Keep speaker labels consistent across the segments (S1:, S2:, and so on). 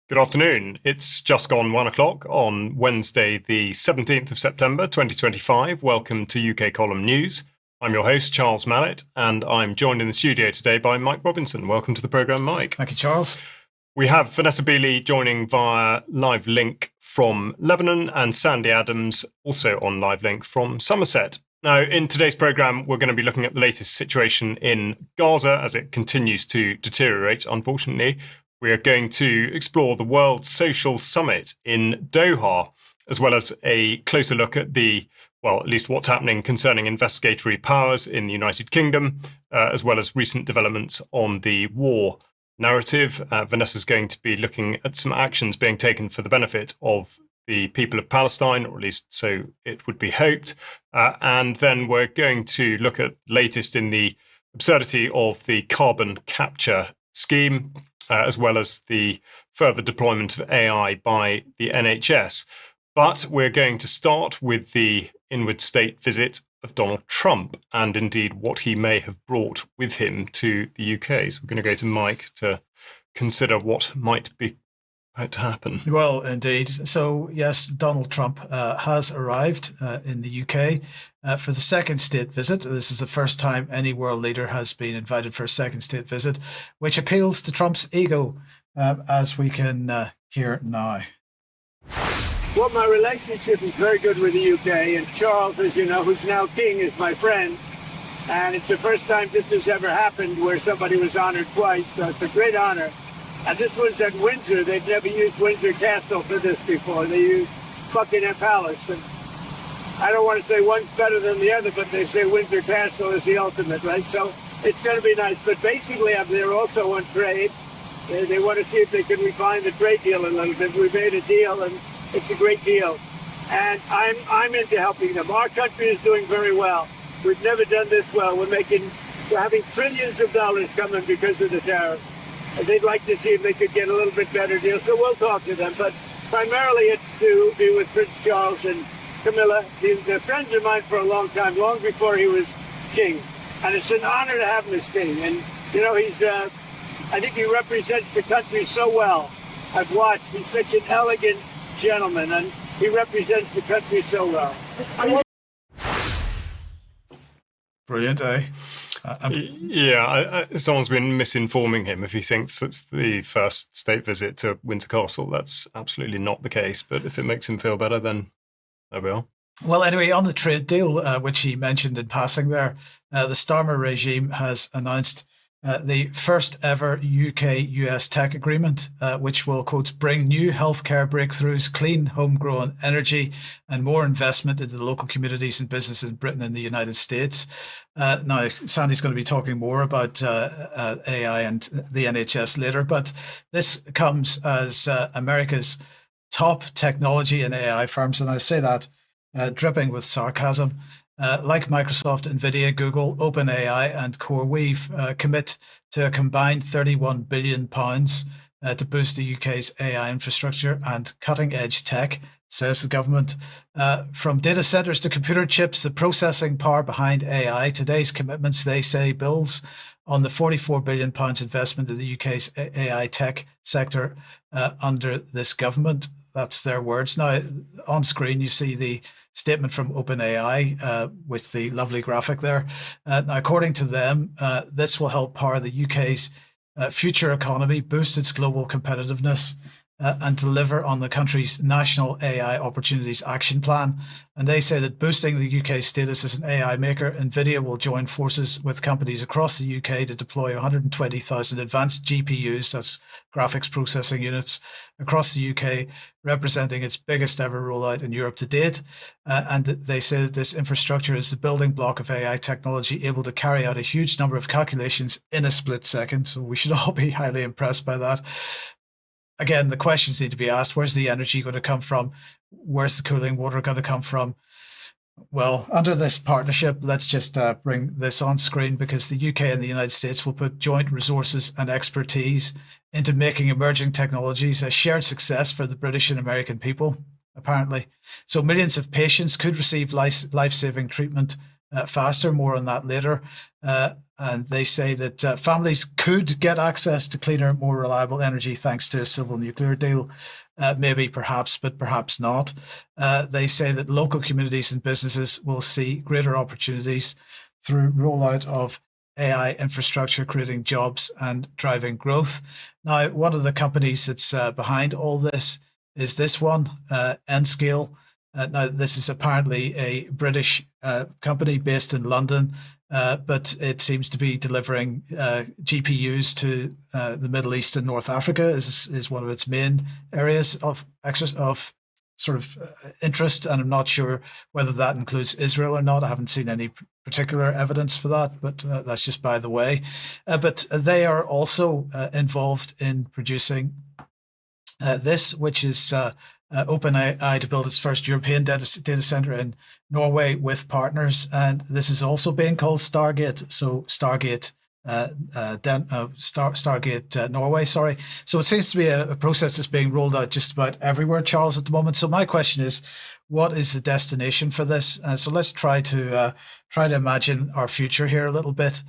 S1: Good afternoon. It's just gone 1 o'clock on Wednesday, the 17th of September, 2025. Welcome to UK Column News. I'm your host, Charles Malet, and I'm joined in the studio today by Mike Robinson. Welcome to the programme, Mike.
S2: Thank you, Charles.
S1: We have Vanessa Beeley joining via live link from Lebanon and Sandi Adams also on live link from Somerset. Now, in today's programme, we're going to be looking at the latest situation in Gaza as it continues to deteriorate, unfortunately. We are going to explore the World Social Summit in Doha, as well as a closer look at at least what's happening concerning investigatory powers in the United Kingdom, as well as recent developments on the war narrative. Vanessa's going to be looking at some actions being taken for the benefit of the people of Palestine, or at least so it would be hoped. And then we're going to look at the latest in the absurdity of the carbon capture scheme, as well as the further deployment of AI by the NHS. But we're going to start with the inward state visit of Donald Trump, and indeed what he may have brought with him to the UK. So we're going to go to Mike to consider what might be about to happen.
S2: Well, indeed. So, yes, Donald Trump has arrived in the UK for the second state visit. This is the first time any world leader has been invited for a second state visit, which appeals to Trump's ego, as we can hear now.
S3: Well, my relationship is very good with the UK, and Charles, as you know, who's now king, is my friend. And it's the first time this has ever happened where somebody was honored twice, so it's a great honor. And this was at Windsor. They've never used Windsor Castle for this before. They used Buckingham Palace. And I don't want to say one's better than the other, but they say Windsor Castle is the ultimate, right? So it's going to be nice. But basically, I'm there also on trade. They want to see if they can refine the trade deal a little bit. We made a deal, and it's a great deal. And I'm into helping them. Our country is doing very well. We've never done this well. We're having trillions of dollars coming because of the tariffs. And they'd like to see if they could get a little bit better deal. So we'll talk to them. But primarily it's to be with Prince Charles and Camilla. They're friends of mine for a long time, long before he was king. And it's an honor to have him as king. And, you know, I think he represents the country so well. I've watched. He's such an elegant gentleman, and he represents the country so well.
S2: Brilliant, eh?
S1: Someone's been misinforming him if he thinks it's the first state visit to Windsor Castle. That's absolutely not the case, but if it makes him feel better, then there we are.
S2: Well, anyway, on the trade deal, which he mentioned in passing there, the Starmer regime has announced the first ever UK-US tech agreement, which will, quote, bring new healthcare breakthroughs, clean homegrown energy, and more investment into the local communities and businesses in Britain and the United States. Now, Sandi's going to be talking more about AI and the NHS later, but this comes as America's top technology and AI firms, and I say that dripping with sarcasm, like Microsoft, NVIDIA, Google, OpenAI, and CoreWeave, commit to a combined £31 billion to boost the UK's AI infrastructure and cutting-edge tech, says the government. From data centres to computer chips, the processing power behind AI, today's commitments, they say, builds on the £44 billion investment in the UK's AI tech sector under this government. That's their words. Now, on screen, you see the statement from OpenAI with the lovely graphic there. Now, according to them, this will help power the UK's future economy, boost its global competitiveness, and deliver on the country's National AI Opportunities Action Plan. And they say that boosting the UK's status as an AI maker, NVIDIA will join forces with companies across the UK to deploy 120,000 advanced GPUs, that's graphics processing units, across the UK, representing its biggest ever rollout in Europe to date. And they say that this infrastructure is the building block of AI technology, able to carry out a huge number of calculations in a split second. So we should all be highly impressed by that. Again, the questions need to be asked. Where's the energy going to come from? Where's the cooling water going to come from? Well, under this partnership, let's just bring this on screen, because the UK and the United States will put joint resources and expertise into making emerging technologies a shared success for the British and American people, apparently. So millions of patients could receive life-saving treatment faster. More on that later. and they say that families could get access to cleaner, more reliable energy thanks to a civil nuclear deal. Maybe, perhaps, but perhaps not. They say that local communities and businesses will see greater opportunities through rollout of AI infrastructure, creating jobs and driving growth. Now, one of the companies that's behind all this is this one, Nscale. Now, this is apparently a British company based in London, but it seems to be delivering GPUs to the Middle East and North Africa is one of its main areas of sort of interest, and I'm not sure whether that includes Israel or not. I haven't seen any particular evidence for that, but that's just by the way. But they are also involved in producing this, which is OpenAI to build its first European data center in Norway with partners, and this is also being called Stargate. So Stargate, Stargate Norway. Sorry. So it seems to be a process that's being rolled out just about everywhere, Charles, at the moment. So my question is, what is the destination for this? So let's try to imagine our future here a little bit.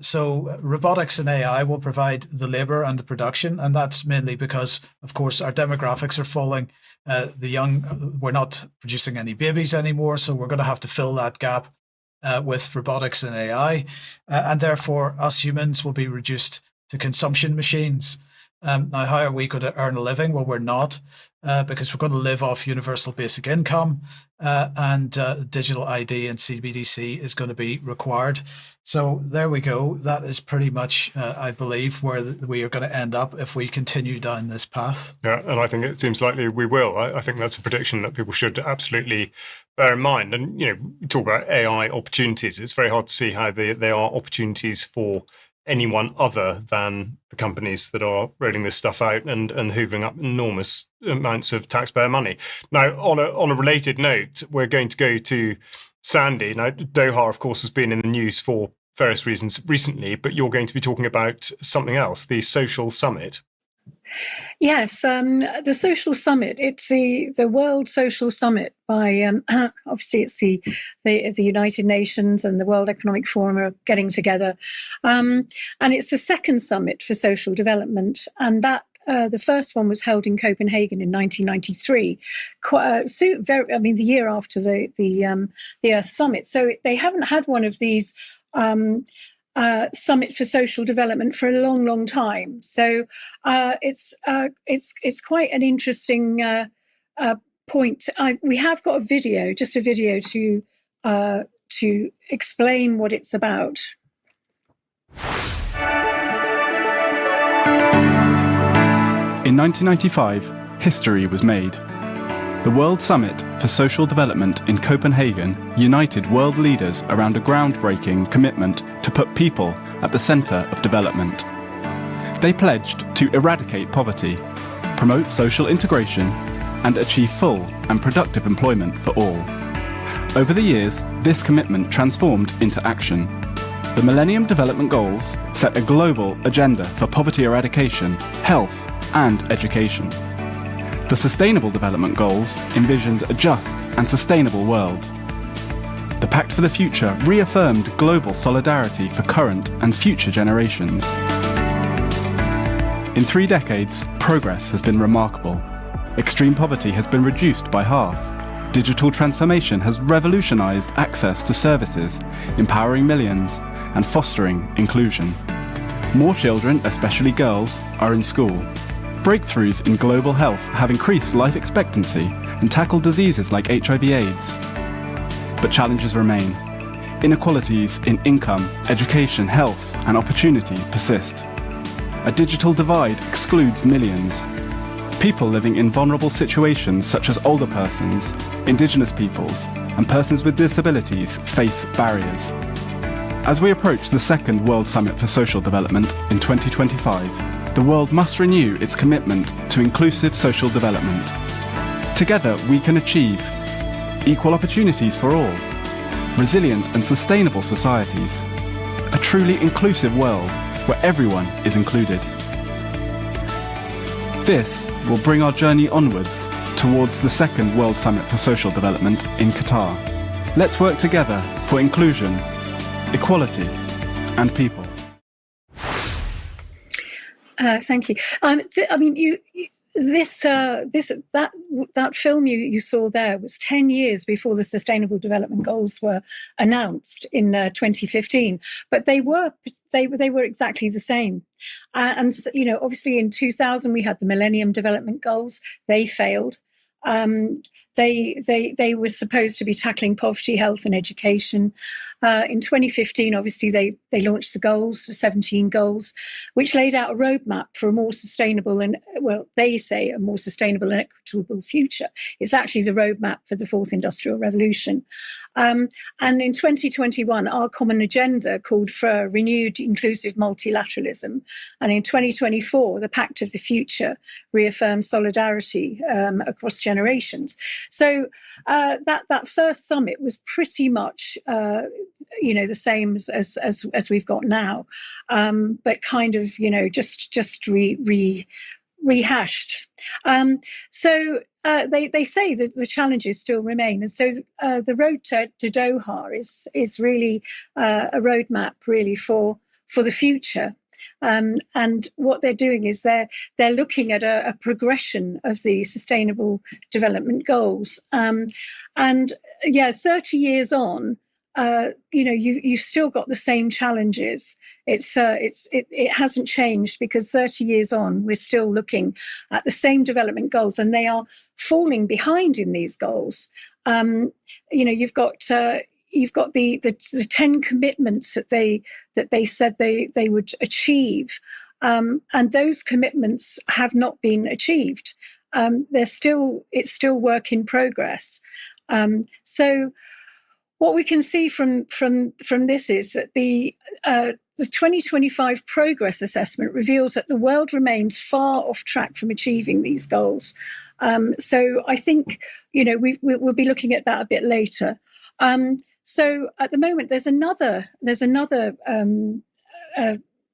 S2: So robotics and AI will provide the labor and the production, and that's mainly because, of course, our demographics are falling. We're not producing any babies anymore, so we're going to have to fill that gap with robotics and AI, and therefore us humans will be reduced to consumption machines. Now, how are we going to earn a living? Well, we're not, because we're going to live off universal basic income, and digital ID and CBDC is going to be required. So there we go. That is pretty much, I believe, where we are going to end up if we continue down this path. Yeah,
S1: and I think it seems likely we will. I think that's a prediction that people should absolutely bear in mind. And, you talk about AI opportunities. It's very hard to see how they are opportunities for anyone other than the companies that are rolling this stuff out and hoovering up enormous amounts of taxpayer money. Now, on a related note, we're going to go to Sandi. Now, Doha, of course, has been in the news for various reasons recently, but you're going to be talking about something else, the Social Summit.
S4: Yes, the Social Summit. It's the World Social Summit by obviously it's the United Nations and the World Economic Forum are getting together, and it's the second summit for social development. And that the first one was held in Copenhagen in 1993, the year after the Earth Summit. So they haven't had one of these. Summit for Social Development for a long, long time. So it's quite an interesting point. We have got a video to explain what it's about.
S5: In 1995, history was made. The World Summit for Social Development in Copenhagen united world leaders around a groundbreaking commitment to put people at the centre of development. They pledged to eradicate poverty, promote social integration, and achieve full and productive employment for all. Over the years, this commitment transformed into action. The Millennium Development Goals set a global agenda for poverty eradication, health, and education. The Sustainable Development Goals envisioned a just and sustainable world. The Pact for the Future reaffirmed global solidarity for current and future generations. In 3 decades, progress has been remarkable. Extreme poverty has been reduced by half. Digital transformation has revolutionized access to services, empowering millions and fostering inclusion. More children, especially girls, are in school. Breakthroughs in global health have increased life expectancy and tackled diseases like HIV/AIDS. But challenges remain. Inequalities in income, education, health, and opportunity persist. A digital divide excludes millions. People living in vulnerable situations such as older persons, indigenous peoples, and persons with disabilities face barriers. As we approach the second World Summit for Social Development in 2025, the world must renew its commitment to inclusive social development. Together we can achieve equal opportunities for all, resilient and sustainable societies, a truly inclusive world where everyone is included. This will bring our journey onwards towards the second World Summit for Social Development in Qatar. Let's work together for inclusion, equality, and people.
S4: Thank you. That film you saw there was 10 years before the Sustainable Development Goals were announced in 2015, but they were exactly the same. And obviously in 2000 we had the Millennium Development Goals. They failed. They were supposed to be tackling poverty, health, and education. In 2015, obviously, they launched the goals, the 17 goals, which laid out a roadmap for a more sustainable and, well, they say a more sustainable and equitable future. It's actually the roadmap for the fourth industrial revolution. And in 2021, our common agenda called for renewed inclusive multilateralism. And in 2024, the Pact of the Future reaffirmed solidarity across generations. So that first summit was pretty much, the same as we've got now, but kind of, just rehashed. So they say that the challenges still remain, and so the road to Doha is really a roadmap, really for the future. And what they're doing is they're looking at a progression of the Sustainable Development Goals. 30 years on, you've still got the same challenges. It hasn't changed, because 30 years on, we're still looking at the same development goals, and they are falling behind in these goals. You've got the 10 commitments that they said they would achieve, and those commitments have not been achieved. It's still work in progress. So what we can see from this is that the 2025 progress assessment reveals that the world remains far off track from achieving these goals. So I think we'll be looking at that a bit later. So at the moment, there's another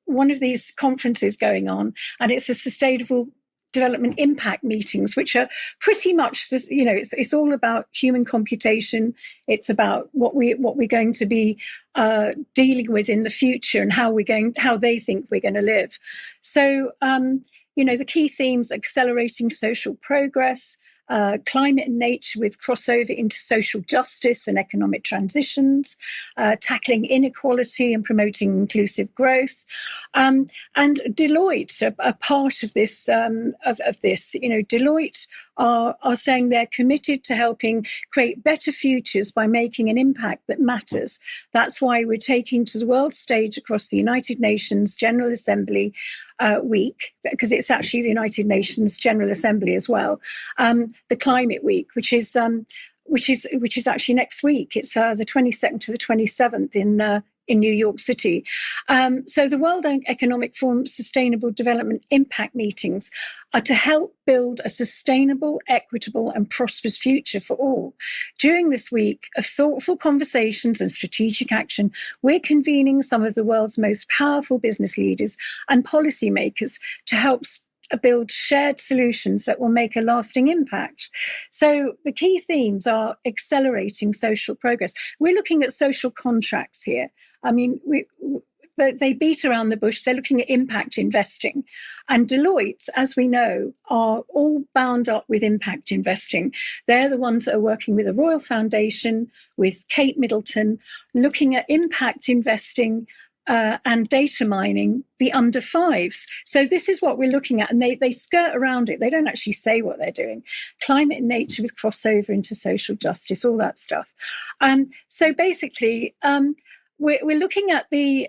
S4: one of these conferences going on, and it's a Sustainable Development Impact meetings, which are pretty much this, it's all about human computation. It's about what we're going to be dealing with in the future, and how they think we're going to live. So the key themes: accelerating social progress, climate and nature with crossover into social justice and economic transitions, tackling inequality and promoting inclusive growth. And Deloitte, a part of this, Deloitte are saying they're committed to helping create better futures by making an impact that matters. That's why we're taking to the world stage across the United Nations General Assembly week, because it's actually the United Nations General Assembly as well. The Climate Week, which is actually next week. It's the 22nd to the 27th in New York City. So the World Economic Forum Sustainable Development Impact meetings are to help build a sustainable, equitable, and prosperous future for all. During this week of thoughtful conversations and strategic action, we're convening some of the world's most powerful business leaders and policymakers to help build shared solutions that will make a lasting impact. So the key themes are accelerating social progress. We're looking at social contracts here. I mean, they beat around the bush. They're looking at impact investing. And Deloitte, as we know, are all bound up with impact investing. They're the ones that are working with the Royal Foundation, with Kate Middleton, looking at impact investing and data mining, the under fives. So this is what we're looking at, and they skirt around it. They don't actually say what they're doing. Climate and nature with crossover into social justice, all that stuff. So basically, we're looking at the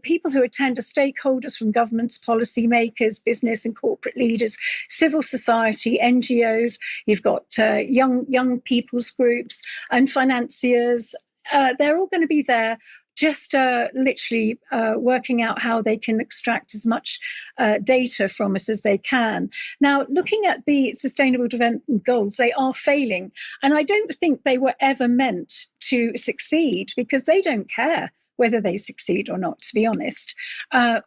S4: people who attend are stakeholders from governments, policymakers, business and corporate leaders, civil society, NGOs. You've got young people's groups and financiers. They're all going to be there, just literally working out how they can extract as much data from us as they can. Now, looking at the Sustainable Development Goals, they are failing. And I don't think they were ever meant to succeed, because they don't care whether they succeed or not, to be honest.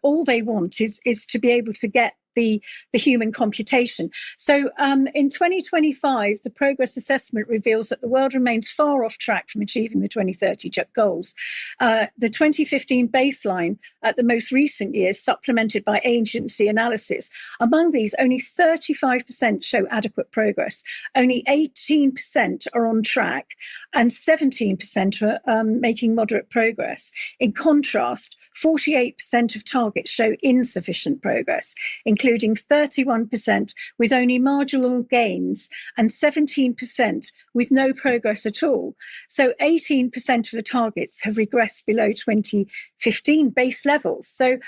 S4: All they want is to be able to get the human computation. So in 2025, the progress assessment reveals that the world remains far off track from achieving the 2030 goals. The 2015 baseline at the most recent years, supplemented by agency analysis, among these, only 35% show adequate progress. Only 18% are on track, and 17% are making moderate progress. In contrast, 48% of targets show insufficient progress, including 31% with only marginal gains and 17% with no progress at all. So 18% of the targets have regressed below 2015 base levels. So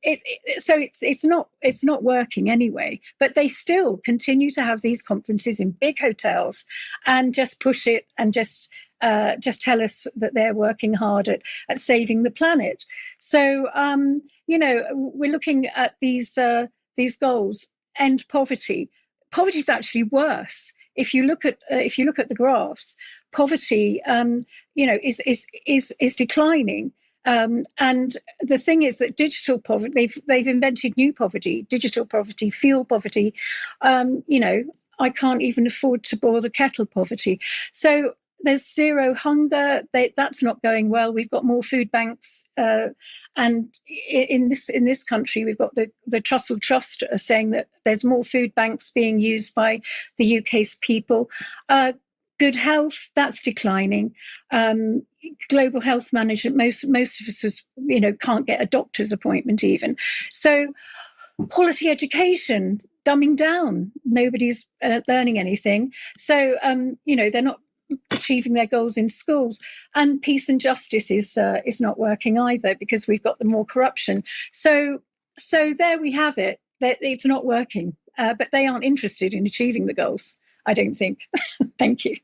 S4: it's not working anyway. But they still continue to have these conferences in big hotels and just push it and just tell us that they're working hard at saving the planet. So we're looking at these goals. End poverty. Poverty is actually worse. If you look at the graphs, poverty is declining. And the thing is that digital poverty, they've invented new poverty, digital poverty, fuel poverty. I can't even afford to boil the kettle poverty. So there's zero hunger. That's not going well. We've got more food banks, and in this country, we've got the Trussell Trust saying that there's more food banks being used by the UK's people. Good health, that's declining. Global health management, most of us can't get a doctor's appointment even. So quality education, dumbing down. Nobody's learning anything. So they're not achieving their goals in schools, and peace and justice is not working either because we've got the more corruption. So there we have it. That it's not working, but they aren't interested in achieving the goals, I don't think. Thank you.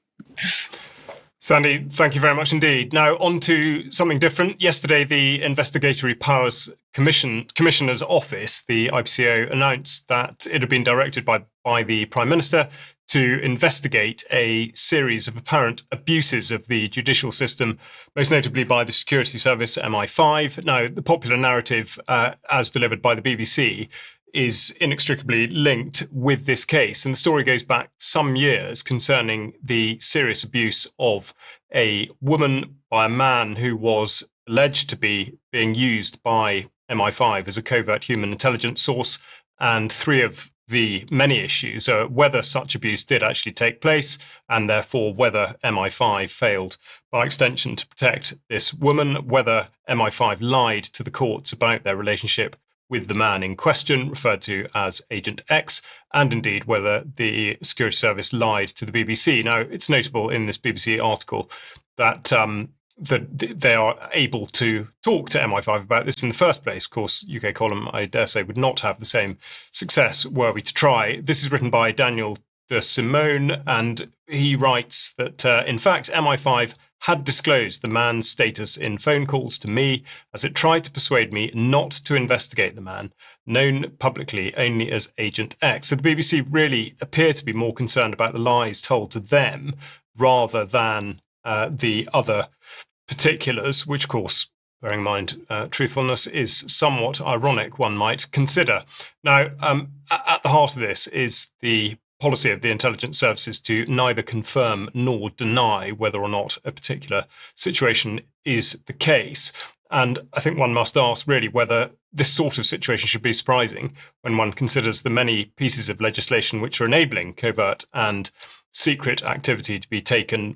S1: Sandi, thank you very much indeed. Now, on to something different. Yesterday, the Investigatory Powers Commissioner's Office, the IPCO, announced that it had been directed by the Prime Minister to investigate a series of apparent abuses of the judicial system, most notably by the security service MI5. Now, the popular narrative, as delivered by the BBC, is inextricably linked with this case. And the story goes back some years concerning the serious abuse of a woman by a man who was alleged to be being used by MI5 as a covert human intelligence source. And three of the many issues are whether such abuse did actually take place, and therefore whether MI5 failed by extension to protect this woman, whether MI5 lied to the courts about their relationship with the man in question, referred to as Agent X, and indeed whether the security service lied to the BBC. Now, it's notable in this BBC article that that they are able to talk to MI5 about this in the first place. Of course, UK column, I dare say, would not have the same success were we to try. This is written by Daniel de Simone, and he writes that, in fact, MI5 had disclosed the man's status in phone calls to me as it tried to persuade me not to investigate the man, known publicly only as Agent X. So the BBC really appear to be more concerned about the lies told to them rather than the other particulars, which, of course, bearing in mind truthfulness, is somewhat ironic, one might consider. Now, at the heart of this is the policy of the intelligence services to neither confirm nor deny whether or not a particular situation is the case. And I think one must ask really whether this sort of situation should be surprising when one considers the many pieces of legislation which are enabling covert and secret activity to be taken,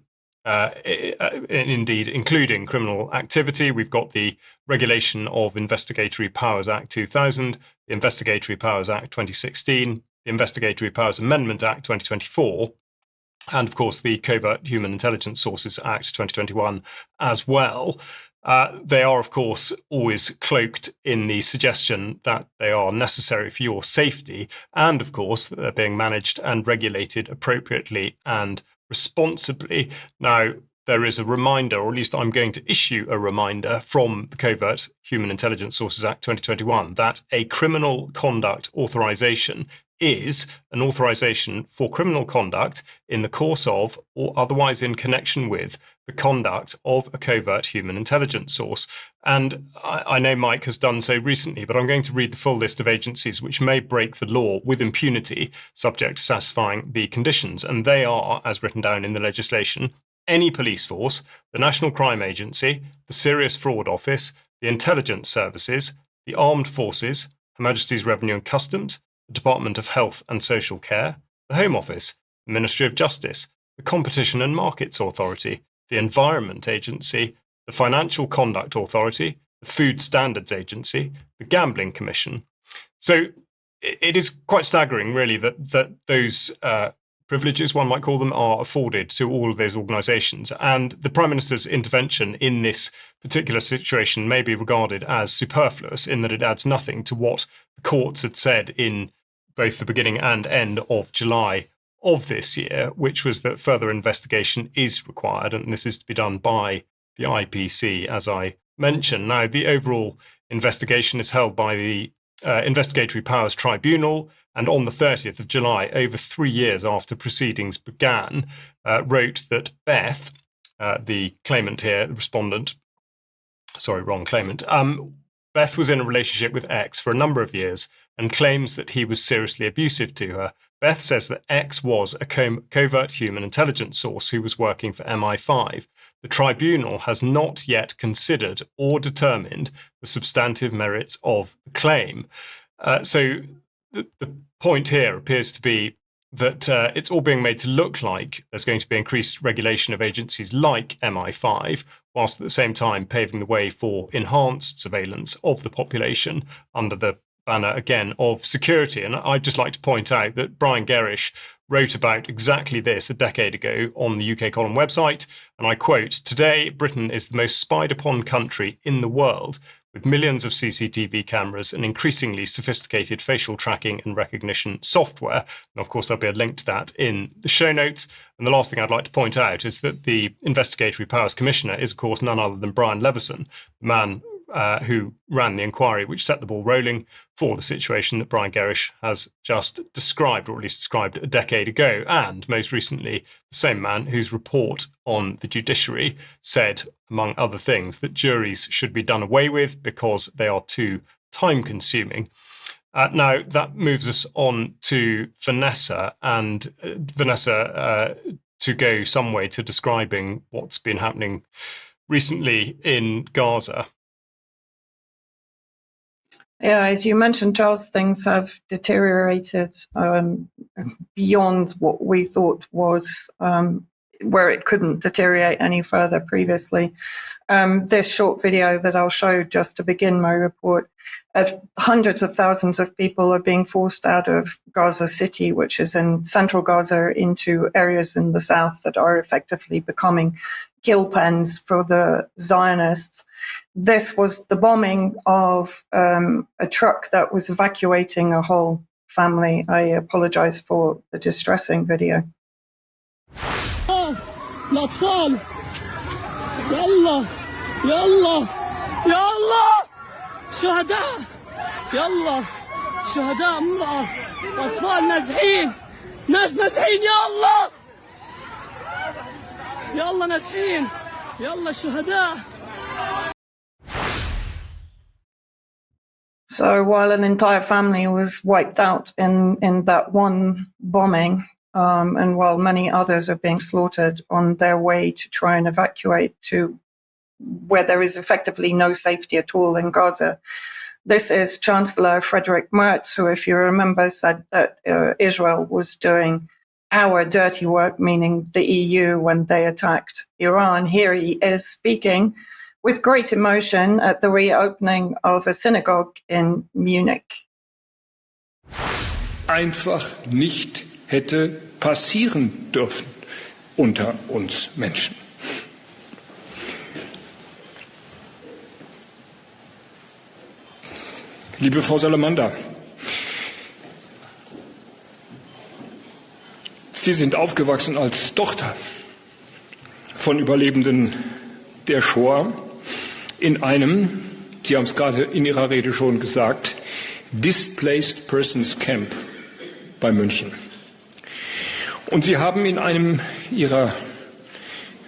S1: indeed including criminal activity. We've got the Regulation of Investigatory Powers Act 2000, the Investigatory Powers Act 2016, the Investigatory Powers Amendment Act 2024, and of course the Covert Human Intelligence Sources Act 2021 as well. They are, of course, always cloaked in the suggestion that they are necessary for your safety, and of course that they're being managed and regulated appropriately and responsibly. Now, there is a reminder, or at least I'm going to issue a reminder from the Covert Human Intelligence Sources Act 2021 that a criminal conduct authorization is an authorization for criminal conduct in the course of or otherwise in connection with the conduct of a covert human intelligence source. And I know Mike has done so recently, but I'm going to read the full list of agencies which may break the law with impunity, subject to satisfying the conditions. And they are, as written down in the legislation, any police force, the National Crime Agency, the Serious Fraud Office, the Intelligence Services, the Armed Forces, Her Majesty's Revenue and Customs, the Department of Health and Social Care, the Home Office, the Ministry of Justice, the Competition and Markets Authority, the Environment Agency, the Financial Conduct Authority, the Food Standards Agency, the Gambling Commission. So it is quite staggering, really, that those privileges, one might call them, are afforded to all of those organisations. And the Prime Minister's intervention in this particular situation may be regarded as superfluous in that it adds nothing to what the courts had said in both the beginning and end of July of this year, which was that further investigation is required, and this is to be done by the IPC, as I mentioned. Now, the overall investigation is held by the Investigatory Powers Tribunal, and on the 30th of July, over 3 years after proceedings began, wrote that Beth, the claimant here, the respondent, sorry, wrong claimant, Beth was in a relationship with X for a number of years and claims that he was seriously abusive to her. Beth says that X was a covert human intelligence source who was working for MI5. The tribunal has not yet considered or determined the substantive merits of the claim. So the point here appears to be that it's all being made to look like there's going to be increased regulation of agencies like MI5, whilst at the same time paving the way for enhanced surveillance of the population under the banner, again, of security. And I'd just like to point out that Brian Gerrish wrote about exactly this a decade ago on the UK Column website, and I quote, "Today, Britain is the most spied upon country in the world, with millions of CCTV cameras and increasingly sophisticated facial tracking and recognition software." And of course, there'll be a link to that in the show notes. And the last thing I'd like to point out is that the Investigatory Powers Commissioner is, of course, none other than Brian Leveson, the man who ran the inquiry which set the ball rolling for the situation that Brian Gerrish has just described, or at least described a decade ago. And most recently, the same man whose report on the judiciary said, among other things, that juries should be done away with because they are too time-consuming. Now, that moves us on to Vanessa, and Vanessa, to go some way to describing what's been happening recently in Gaza.
S6: Yeah, as you mentioned, Charles, things have deteriorated beyond what we thought was where it couldn't deteriorate any further previously. This short video that I'll show just to begin my report, hundreds of thousands of people are being forced out of Gaza City, which is in central Gaza, into areas in the south that are effectively becoming kill pens for the Zionists. This was the bombing of a truck that was evacuating a whole family. I apologize for the distressing video.
S7: الأطفال يلا يلا يلا شهداء يلا شهداء أطفال نازحين ناس نازحين يلا يلا نازحين يلا الشهداء.
S6: So while an entire family was wiped out in that one bombing, and while many others are being slaughtered on their way to try and evacuate to where there is effectively no safety at all in Gaza. This is Chancellor Friedrich Merz, who, if you remember, said that Israel was doing our dirty work, meaning the EU, when they attacked Iran. Here he is speaking with great emotion at the reopening of a synagogue in Munich.
S8: Einfach nicht hätte passieren dürfen unter uns Menschen. Liebe Frau Salamander, Sie sind aufgewachsen als Tochter von Überlebenden der Shoah in einem, Sie haben es gerade in Ihrer Rede schon gesagt, Displaced Persons Camp bei München. Und Sie haben in einem Ihrer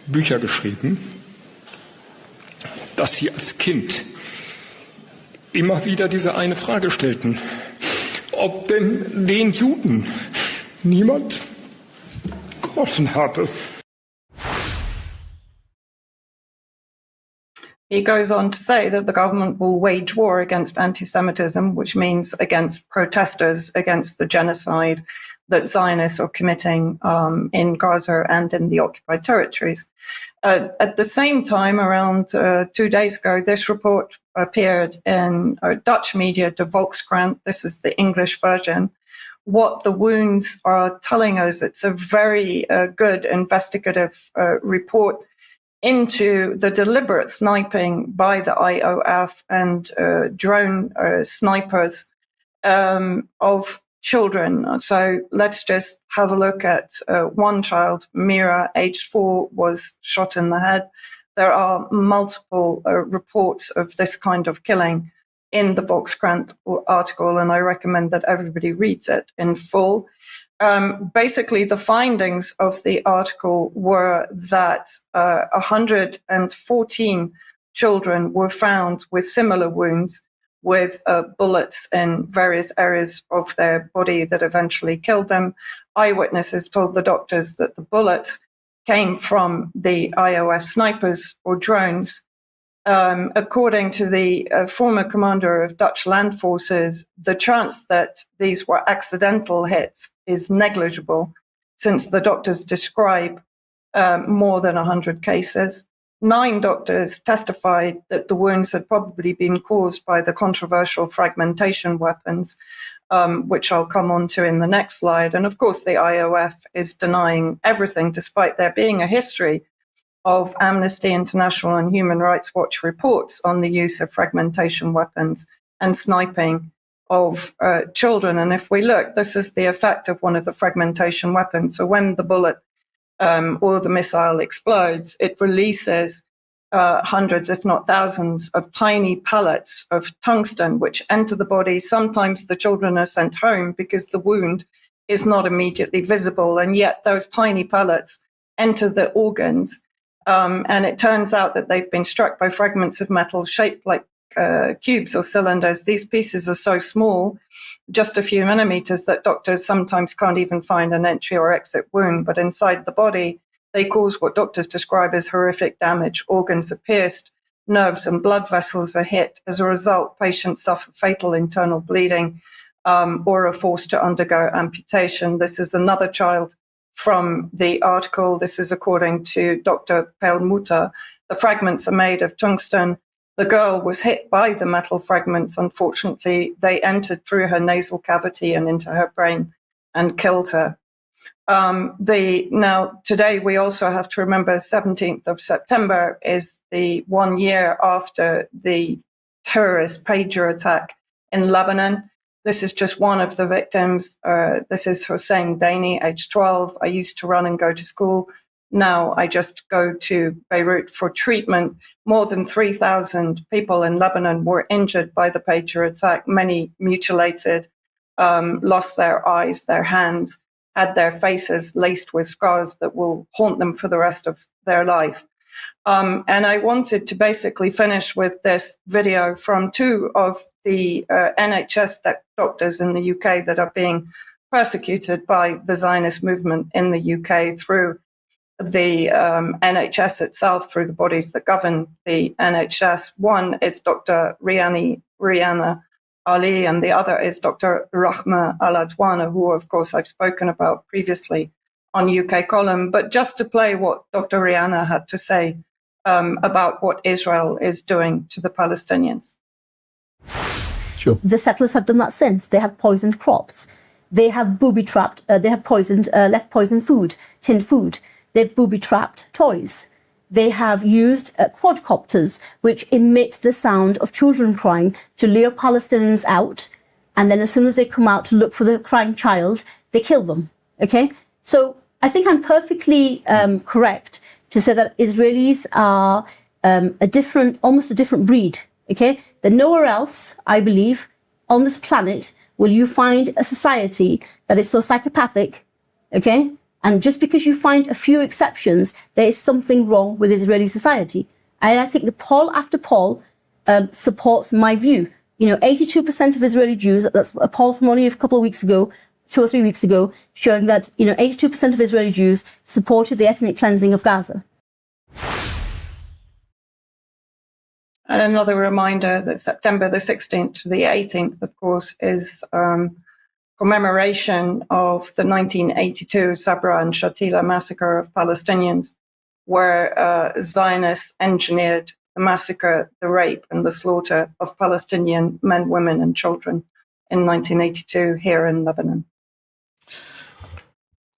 S8: Bücher geschrieben, dass Sie als Kind immer wieder diese eine Frage stellten, ob denn den Juden niemand geholfen habe.
S6: He goes on to say that the government will wage war against anti-Semitism, which means against protesters against the genocide that Zionists are committing in Gaza and in the occupied territories. At the same time, around 2 days ago, this report appeared in Dutch media, De Volkskrant. This is the English version. What the wounds are telling us, it's a very good investigative report into the deliberate sniping by the IOF and drone snipers of children. So let's just have a look at one child, Mira, aged 4, was shot in the head. There are multiple reports of this kind of killing in the Volkskrant article, and I recommend that everybody reads it in full. Basically, the findings of the article were that 114 children were found with similar wounds, with bullets in various areas of their body that eventually killed them. Eyewitnesses told the doctors that the bullets came from the IOF snipers or drones. According to the former commander of Dutch land forces, the chance that these were accidental hits is negligible, since the doctors describe more than 100 cases. 9 doctors testified that the wounds had probably been caused by the controversial fragmentation weapons, which I'll come on to in the next slide. And of course, the IOF is denying everything, despite there being a history of Amnesty International and Human Rights Watch reports on the use of fragmentation weapons and sniping of children. And if we look, this is the effect of one of the fragmentation weapons. So when the bullet or the missile explodes, it releases hundreds, if not thousands, of tiny pellets of tungsten, which enter the body. Sometimes the children are sent home because the wound is not immediately visible, and yet those tiny pellets enter the organs. And it turns out that they've been struck by fragments of metal shaped like cubes or cylinders. These pieces are so small, just a few millimeters, that doctors sometimes can't even find an entry or exit wound. But inside the body, they cause what doctors describe as horrific damage. Organs are pierced, nerves and blood vessels are hit. As a result, patients suffer fatal internal bleeding or are forced to undergo amputation. This is another child from the article. This is according to Dr. Perlmutter. The fragments are made of tungsten. The girl was hit by the metal fragments. Unfortunately, they entered through her nasal cavity and into her brain and killed her. Now, today we also have to remember 17th of September is the 1 year after the terrorist pager attack in Lebanon. This is just one of the victims. This is Hossein Daini, age 12. I used to run and go to school. Now I just go to Beirut for treatment. More than 3,000 people in Lebanon were injured by the pager attack. Many mutilated, lost their eyes, their hands, had their faces laced with scars that will haunt them for the rest of their life. And I wanted to basically finish with this video from 2 of the NHS doctors in the UK that are being persecuted by the Zionist movement in the UK through the NHS itself, through the bodies that govern the NHS. One is Dr. Rihanna Ali, and the other is Dr. Rahma Al-Adwana, who, of course, I've spoken about previously on UK Column. But just to play what Dr. Rihanna had to say about what Israel is doing to the Palestinians.
S9: Sure. The settlers have done that since. They have poisoned crops. They have booby-trapped, they have poisoned, left poisoned food, tinned food. They've booby-trapped toys. They have used quadcopters, which emit the sound of children crying, to lure Palestinians out. And then as soon as they come out to look for the crying child, they kill them. Okay? So I think I'm perfectly correct to say that Israelis are almost a different breed. Okay? That nowhere else, I believe, on this planet will you find a society that is so psychopathic, okay? And just because you find a few exceptions, there is something wrong with Israeli society. And I think the poll after poll supports my view. 82% of Israeli Jews, that's a poll from only a couple of weeks ago, 2 or 3 weeks ago, showing that 82% of Israeli Jews supported the ethnic cleansing of Gaza.
S6: And another reminder that September the 16th to the 18th, of course, is commemoration of the 1982 Sabra and Shatila massacre of Palestinians, where Zionists engineered the massacre, the rape and the slaughter of Palestinian men, women and children in 1982 here in Lebanon.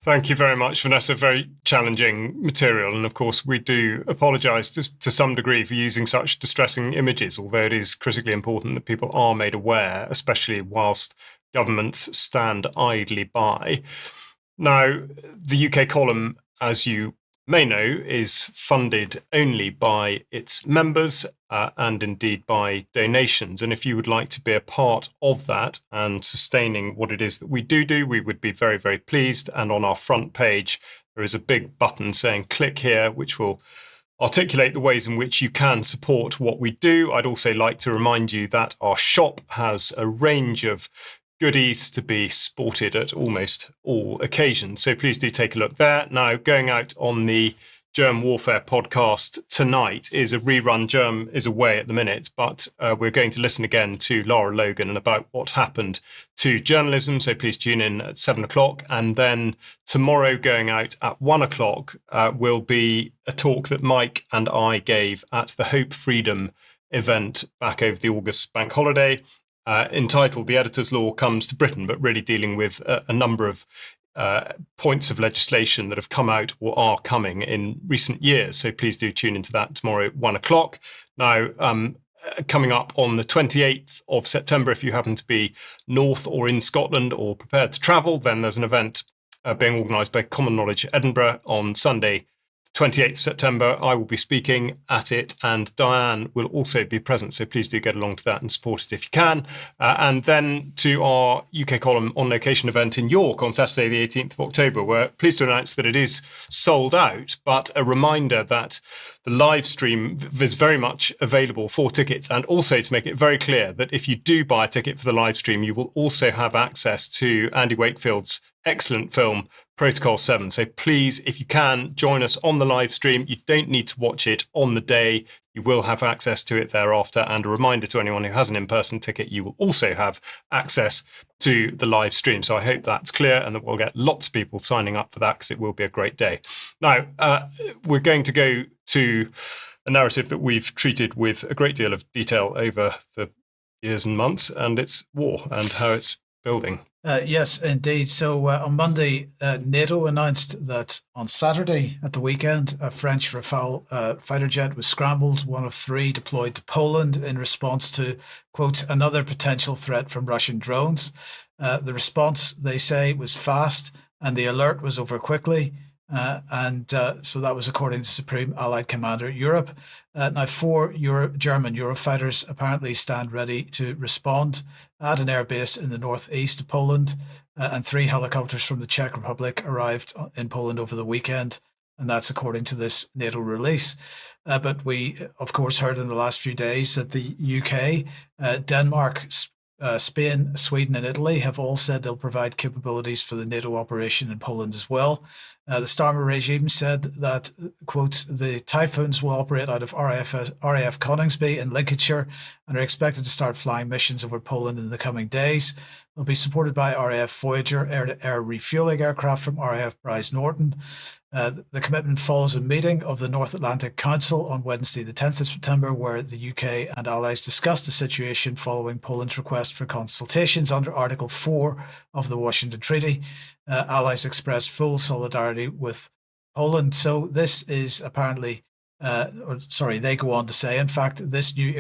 S1: Thank you very much, Vanessa. Very challenging material. And of course, we do apologise to some degree for using such distressing images, although it is critically important that people are made aware, especially whilst governments stand idly by. Now, the UK column, as you may know, is funded only by its members and indeed by donations. And if you would like to be a part of that and sustaining what it is that we do, we would be very, very pleased. And on our front page, there is a big button saying click here, which will articulate the ways in which you can support what we do. I'd also like to remind you that our shop has a range of goodies to be sported at almost all occasions. So please do take a look there. Now, going out on the Germ Warfare podcast tonight is a rerun. Germ is away at the minute, but we're going to listen again to Lara Logan and about what happened to journalism. So please tune in at 7 o'clock. And then tomorrow, going out at 1 o'clock, will be a talk that Mike and I gave at the Hope Freedom event back over the August bank holiday. Entitled The Editor's Law Comes to Britain, but really dealing with a number of points of legislation that have come out or are coming in recent years. So please do tune into that tomorrow at 1 o'clock. Now, coming up on the 28th of September, if you happen to be north or in Scotland or prepared to travel, then there's an event being organised by Common Knowledge Edinburgh on Sunday, 28th of September. I will be speaking at it and Diane will also be present. So please do get along to that and support it if you can. And then to our UK column on location event in York on Saturday, the 18th of October. We're pleased to announce that it is sold out, but a reminder that the live stream is very much available for tickets, and also to make it very clear that if you do buy a ticket for the live stream, you will also have access to Andy Wakefield's excellent film Protocol 7. So please, if you can, join us on the live stream. You don't need to watch it on the day. You will have access to it thereafter. And a reminder to anyone who has an in-person ticket, you will also have access to the live stream. So I hope that's clear and that we'll get lots of people signing up for that, because it will be a great day. Now, we're going to go to a narrative that we've treated with a great deal of detail over the years and months, and it's war and how it's building.
S2: Yes, indeed. So on Monday, NATO announced that on Saturday at the weekend, a French Rafale fighter jet was scrambled, one of 3 deployed to Poland in response to, quote, another potential threat from Russian drones. The response, they say, was fast and the alert was over quickly. So that was according to Supreme Allied Commander Europe. Now, 4 German Eurofighters apparently stand ready to respond at an airbase in the northeast of Poland, and 3 helicopters from the Czech Republic arrived in Poland over the weekend, and that's according to this NATO release. But we, of course, heard in the last few days that the UK, Denmark, Spain, Sweden and Italy have all said they'll provide capabilities for the NATO operation in Poland as well. The Starmer regime said that, quote, the Typhoons will operate out of RAF Coningsby in Lincolnshire and are expected to start flying missions over Poland in the coming days. They'll be supported by RAF Voyager air-to-air refueling aircraft from RAF Bryce Norton. The commitment follows a meeting of the North Atlantic Council on Wednesday, the 10th of September, where the UK and allies discussed the situation following Poland's request for consultations under Article 4 of the Washington Treaty. Allies expressed full solidarity with Poland. So this is apparently, they go on to say, in fact, this new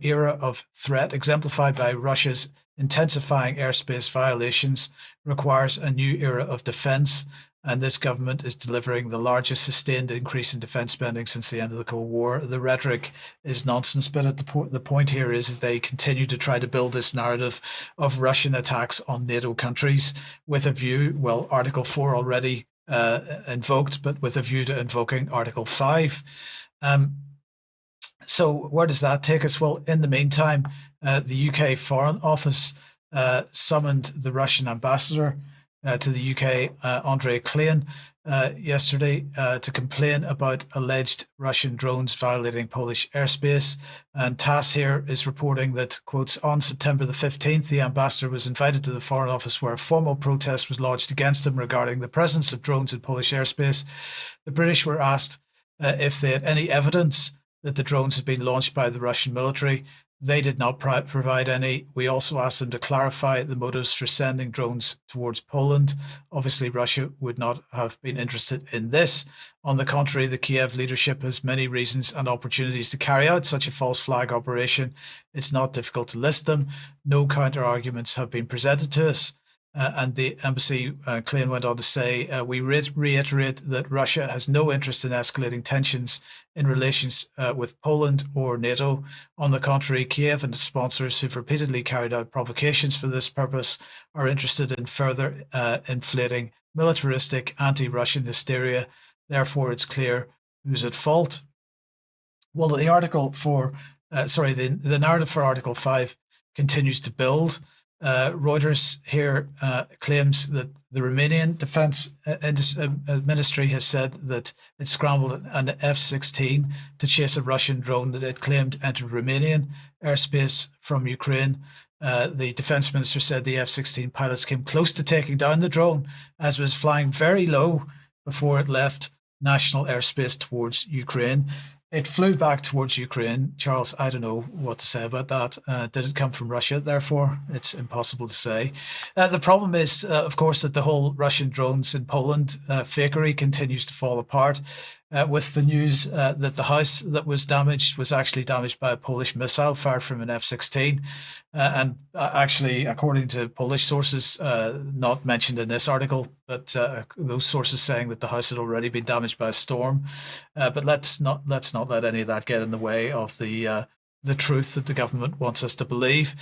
S2: era of threat, exemplified by Russia's intensifying airspace violations, requires a new era of defense. and this government is delivering the largest sustained increase in defence spending since the end of the Cold War. The rhetoric is nonsense, but at the point here is that they continue to try to build this narrative of Russian attacks on NATO countries with a view, well, Article 4 already invoked, but with a view to invoking Article 5. So where does that take us? Well, in the meantime, the UK Foreign Office summoned the Russian ambassador to the UK, Andrei Klein, yesterday to complain about alleged Russian drones violating Polish airspace. And TASS here is reporting that, quotes, on September the 15th, the ambassador was invited to the Foreign Office where a formal protest was lodged against him regarding the presence of drones in Polish airspace. The British were asked if they had any evidence that the drones had been launched by the Russian military. They did not provide any. We also asked them to clarify the motives for sending drones towards Poland. Obviously, Russia would not have been interested in this. On the contrary, the Kiev leadership has many reasons and opportunities to carry out such a false flag operation. It's not difficult to list them. No counter arguments have been presented to us. And the embassy, Klein went on to say, we reiterate that Russia has no interest in escalating tensions in relations with Poland or NATO. On the contrary, Kiev and its sponsors, who've repeatedly carried out provocations for this purpose, are interested in further inflating militaristic anti-Russian hysteria. Therefore, it's clear who's at fault. Well, the narrative for Article 5 continues to build. Reuters here claims that the Romanian Defense Ministry has said that it scrambled an F-16 to chase a Russian drone that it claimed entered Romanian airspace from Ukraine. The defense minister said the F-16 pilots came close to taking down the drone as it was flying very low before it left national airspace towards Ukraine. It flew back towards Ukraine. Charles, I don't know what to say about that. Did it come from Russia? Therefore, it's impossible to say. The problem is, of course, that the whole Russian drones in Poland fakery continues to fall apart. With the news that the house that was damaged was actually damaged by a Polish missile fired from an F-16. And actually, according to Polish sources, not mentioned in this article, but those sources saying that the house had already been damaged by a storm. But let's not let any of that get in the way of the truth that the government wants us to believe.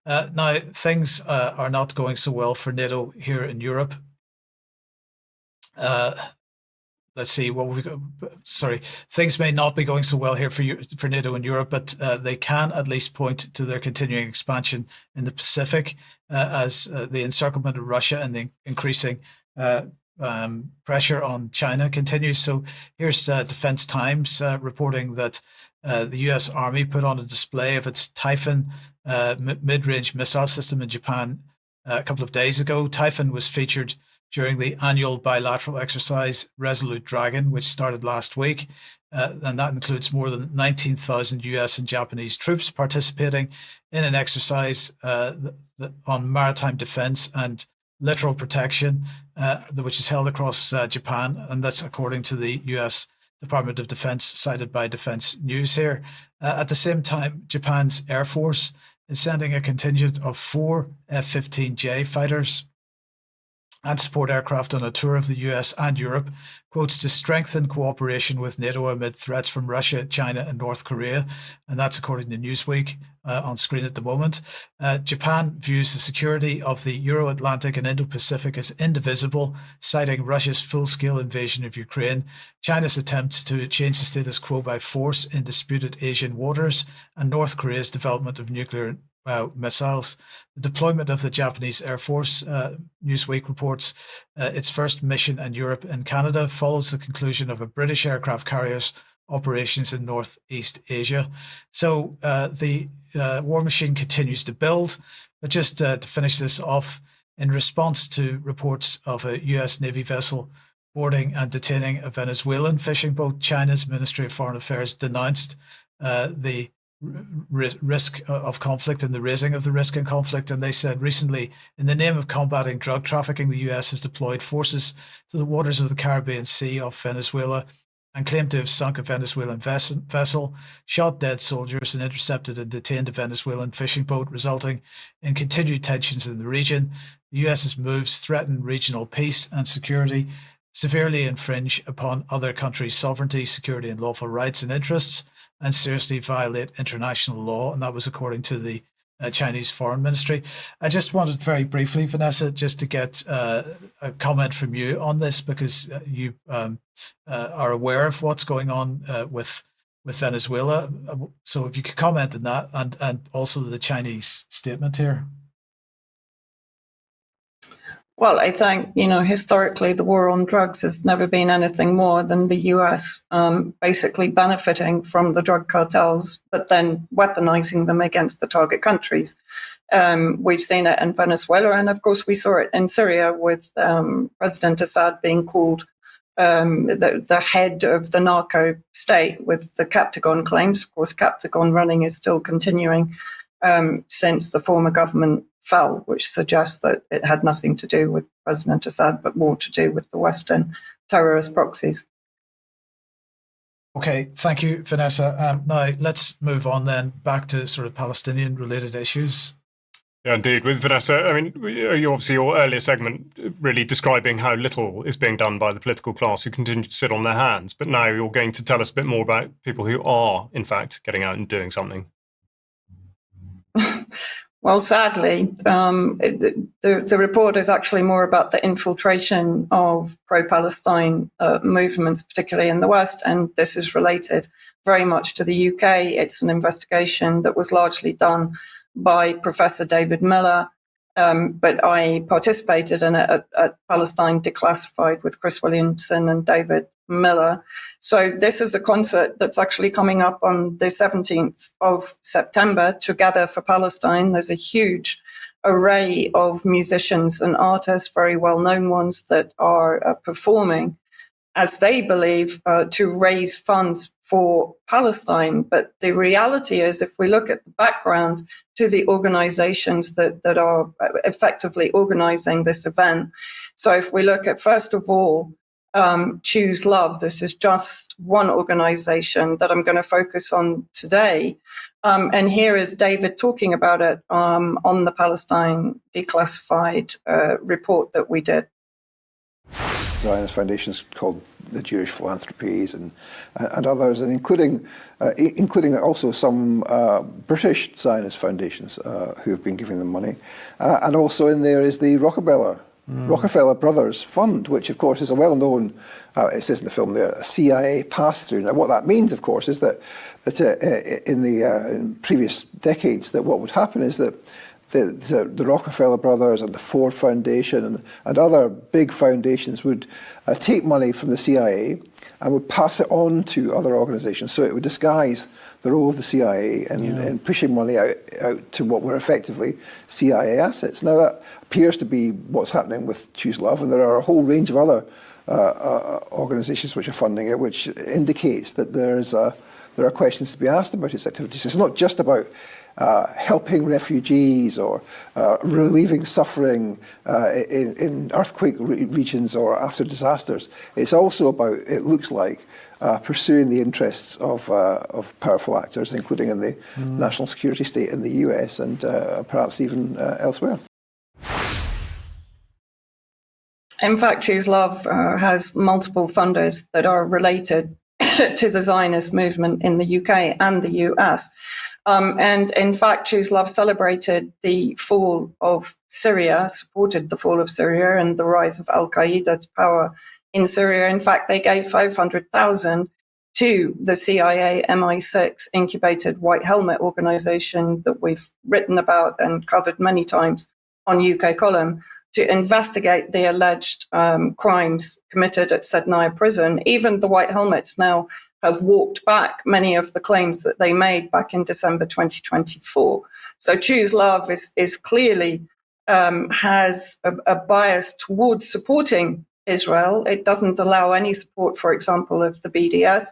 S2: Now, things are not going so well for NATO here in Europe. Let's see what we've got. Sorry, things may not be going so well here for NATO in Europe, but they can at least point to their continuing expansion in the Pacific as the encirclement of Russia and the increasing pressure on China continues. So here's Defense Times reporting that the U.S. Army put on a display of its Typhoon mid-range missile system in Japan a couple of days ago. Typhoon was featured during the annual bilateral exercise Resolute Dragon, which started last week. And that includes more than 19,000 US and Japanese troops participating in an exercise on maritime defense and littoral protection, which is held across Japan. And that's according to the US Department of Defense, cited by Defense News here. At the same time, Japan's Air Force is sending a contingent of 4 F-15J fighters and support aircraft on a tour of the US and Europe, quotes, to strengthen cooperation with NATO amid threats from Russia, China, and North Korea. And that's according to Newsweek on screen at the moment. Japan views the security of the Euro-Atlantic and Indo-Pacific as indivisible, citing Russia's full-scale invasion of Ukraine, China's attempts to change the status quo by force in disputed Asian waters, and North Korea's development of nuclear missiles. The deployment of the Japanese Air Force, Newsweek reports, its first mission in Europe and Canada follows the conclusion of a British aircraft carrier's operations in Northeast Asia. So the war machine continues to build. But just to finish this off, in response to reports of a US Navy vessel boarding and detaining a Venezuelan fishing boat, China's Ministry of Foreign Affairs denounced the risk of conflict and the raising of the risk in conflict. And they said recently, in the name of combating drug trafficking, the US has deployed forces to the waters of the Caribbean Sea off Venezuela and claimed to have sunk a Venezuelan vessel, shot dead soldiers, and intercepted and detained a Venezuelan fishing boat, resulting in continued tensions in the region. The US's moves threaten regional peace and security. severely infringe upon other countries' sovereignty, security, and lawful rights and interests, and seriously violate international law. And that was according to the Chinese Foreign Ministry. I just wanted very briefly, Vanessa, just to get a comment from you on this, because you are aware of what's going on with Venezuela. So if you could comment on that, and also the Chinese statement here.
S6: Well, I think, historically, the war on drugs has never been anything more than the US basically benefiting from the drug cartels, but then weaponizing them against the target countries. We've seen it in Venezuela, and of course, we saw it in Syria with President Assad being called the head of the narco state with the Captagon claims. Of course, Captagon running is still continuing since the former government fell, which suggests that it had nothing to do with President Assad, but more to do with the Western terrorist proxies.
S2: Okay, thank you, Vanessa. Now let's move on then back to sort of Palestinian-related issues.
S1: Yeah, indeed. With Vanessa, I mean, you obviously, your earlier segment really describing how little is being done by the political class who continue to sit on their hands. But now you're going to tell us a bit more about people who are, in fact, getting out and doing something.
S6: Well, sadly, the report is actually more about the infiltration of pro-Palestine movements, particularly in the West, and this is related very much to the UK. It's an investigation that was largely done by Professor David Miller, but I participated in it at Palestine Declassified with Chris Williamson and David Miller. So this is a concert that's actually coming up on the 17th of September, Together for Palestine. There's a huge array of musicians and artists, very well-known ones, that are performing, as they believe, to raise funds for Palestine. But the reality is, if we look at the background to the organizations that are effectively organizing this event, so if we look at, first of all, Choose Love, this is just one organization that I'm going to focus on today. And here is David talking about it on the Palestine Declassified report that we did.
S10: Zionist foundations called the Jewish Philanthropies and others, and including also some British Zionist foundations who have been giving them money. And also in there is the Rockefeller Brothers Fund, which of course is a well-known, it says in the film there, a CIA pass-through. Now what that means, of course, is that in previous decades, that what would happen is that the Rockefeller Brothers and the Ford Foundation and other big foundations would take money from the CIA and would pass it on to other organizations. So it would disguise the role of the CIA in pushing money out to what were effectively CIA assets. Now that appears to be what's happening with Choose Love, and there are a whole range of other organizations which are funding it, which indicates that there are questions to be asked about its activities. It's not just about helping refugees or relieving suffering in earthquake regions or after disasters. It's also about, it looks like, pursuing the interests of powerful actors, including in the national security state in the US and perhaps even elsewhere.
S6: In fact, Choose Love has multiple funders that are related to the Zionist movement in the UK and the US. And in fact, Choose Love celebrated the fall of Syria, supported the fall of Syria and the rise of Al-Qaeda to power in Syria. In fact, they gave $500,000 to the CIA MI6 incubated White Helmet organization that we've written about and covered many times on UK Column, to investigate the alleged crimes committed at Sednaya prison. Even the White Helmets now have walked back many of the claims that they made back in December 2024. So Choose Love is clearly has a bias towards supporting Israel. It doesn't allow any support, for example, of the BDS,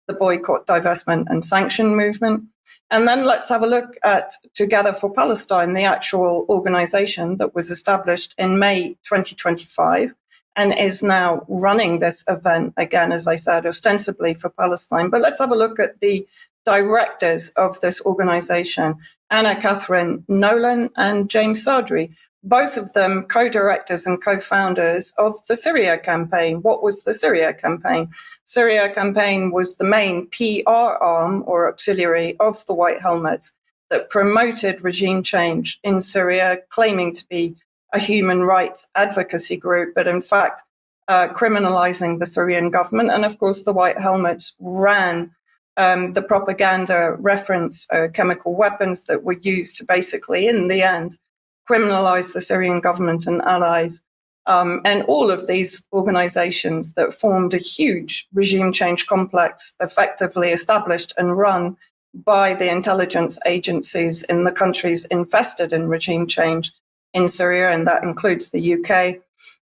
S6: the Boycott, Divestment and Sanction movement. And then let's have a look at Together for Palestine, the actual organization that was established in May 2025 and is now running this event, again, as I said, ostensibly for Palestine. But let's have a look at the directors of this organization, Anna Catherine Nolan and James Sardry. both of them co-directors and co-founders of the Syria campaign. What was the Syria campaign? Syria campaign was the main PR arm or auxiliary of the White Helmets that promoted regime change in Syria, claiming to be a human rights advocacy group, but in fact, criminalizing the Syrian government. And of course, the White Helmets ran the propaganda reference chemical weapons that were used to basically, in the end, criminalize the Syrian government and allies. And all of these organizations that formed a huge regime change complex, effectively established and run by the intelligence agencies in the countries invested in regime change in Syria, and that includes the UK.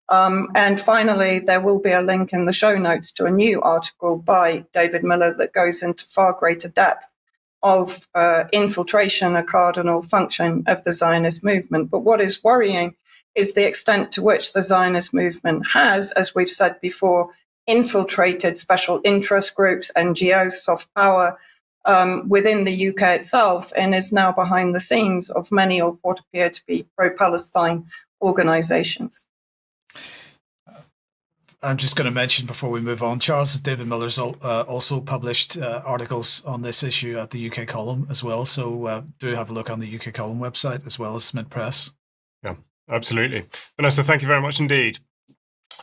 S6: And finally, there will be a link in the show notes to a new article by David Miller that goes into far greater depth of infiltration, a cardinal function of the Zionist movement. But what is worrying is the extent to which the Zionist movement has, as we've said before, infiltrated special interest groups, NGOs, soft power within the UK itself, and is now behind the scenes of many of what appear to be pro-Palestine organizations.
S2: I'm just going to mention before we move on, Charles, David Miller's also published articles on this issue at the UK column as well. So do have a look on the UK column website as well as Mid Press.
S1: Yeah, absolutely. Vanessa, thank you very much indeed.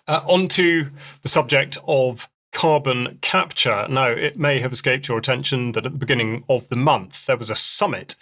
S1: On to the subject of carbon capture. Now, it may have escaped your attention that at the beginning of the month, there was a summit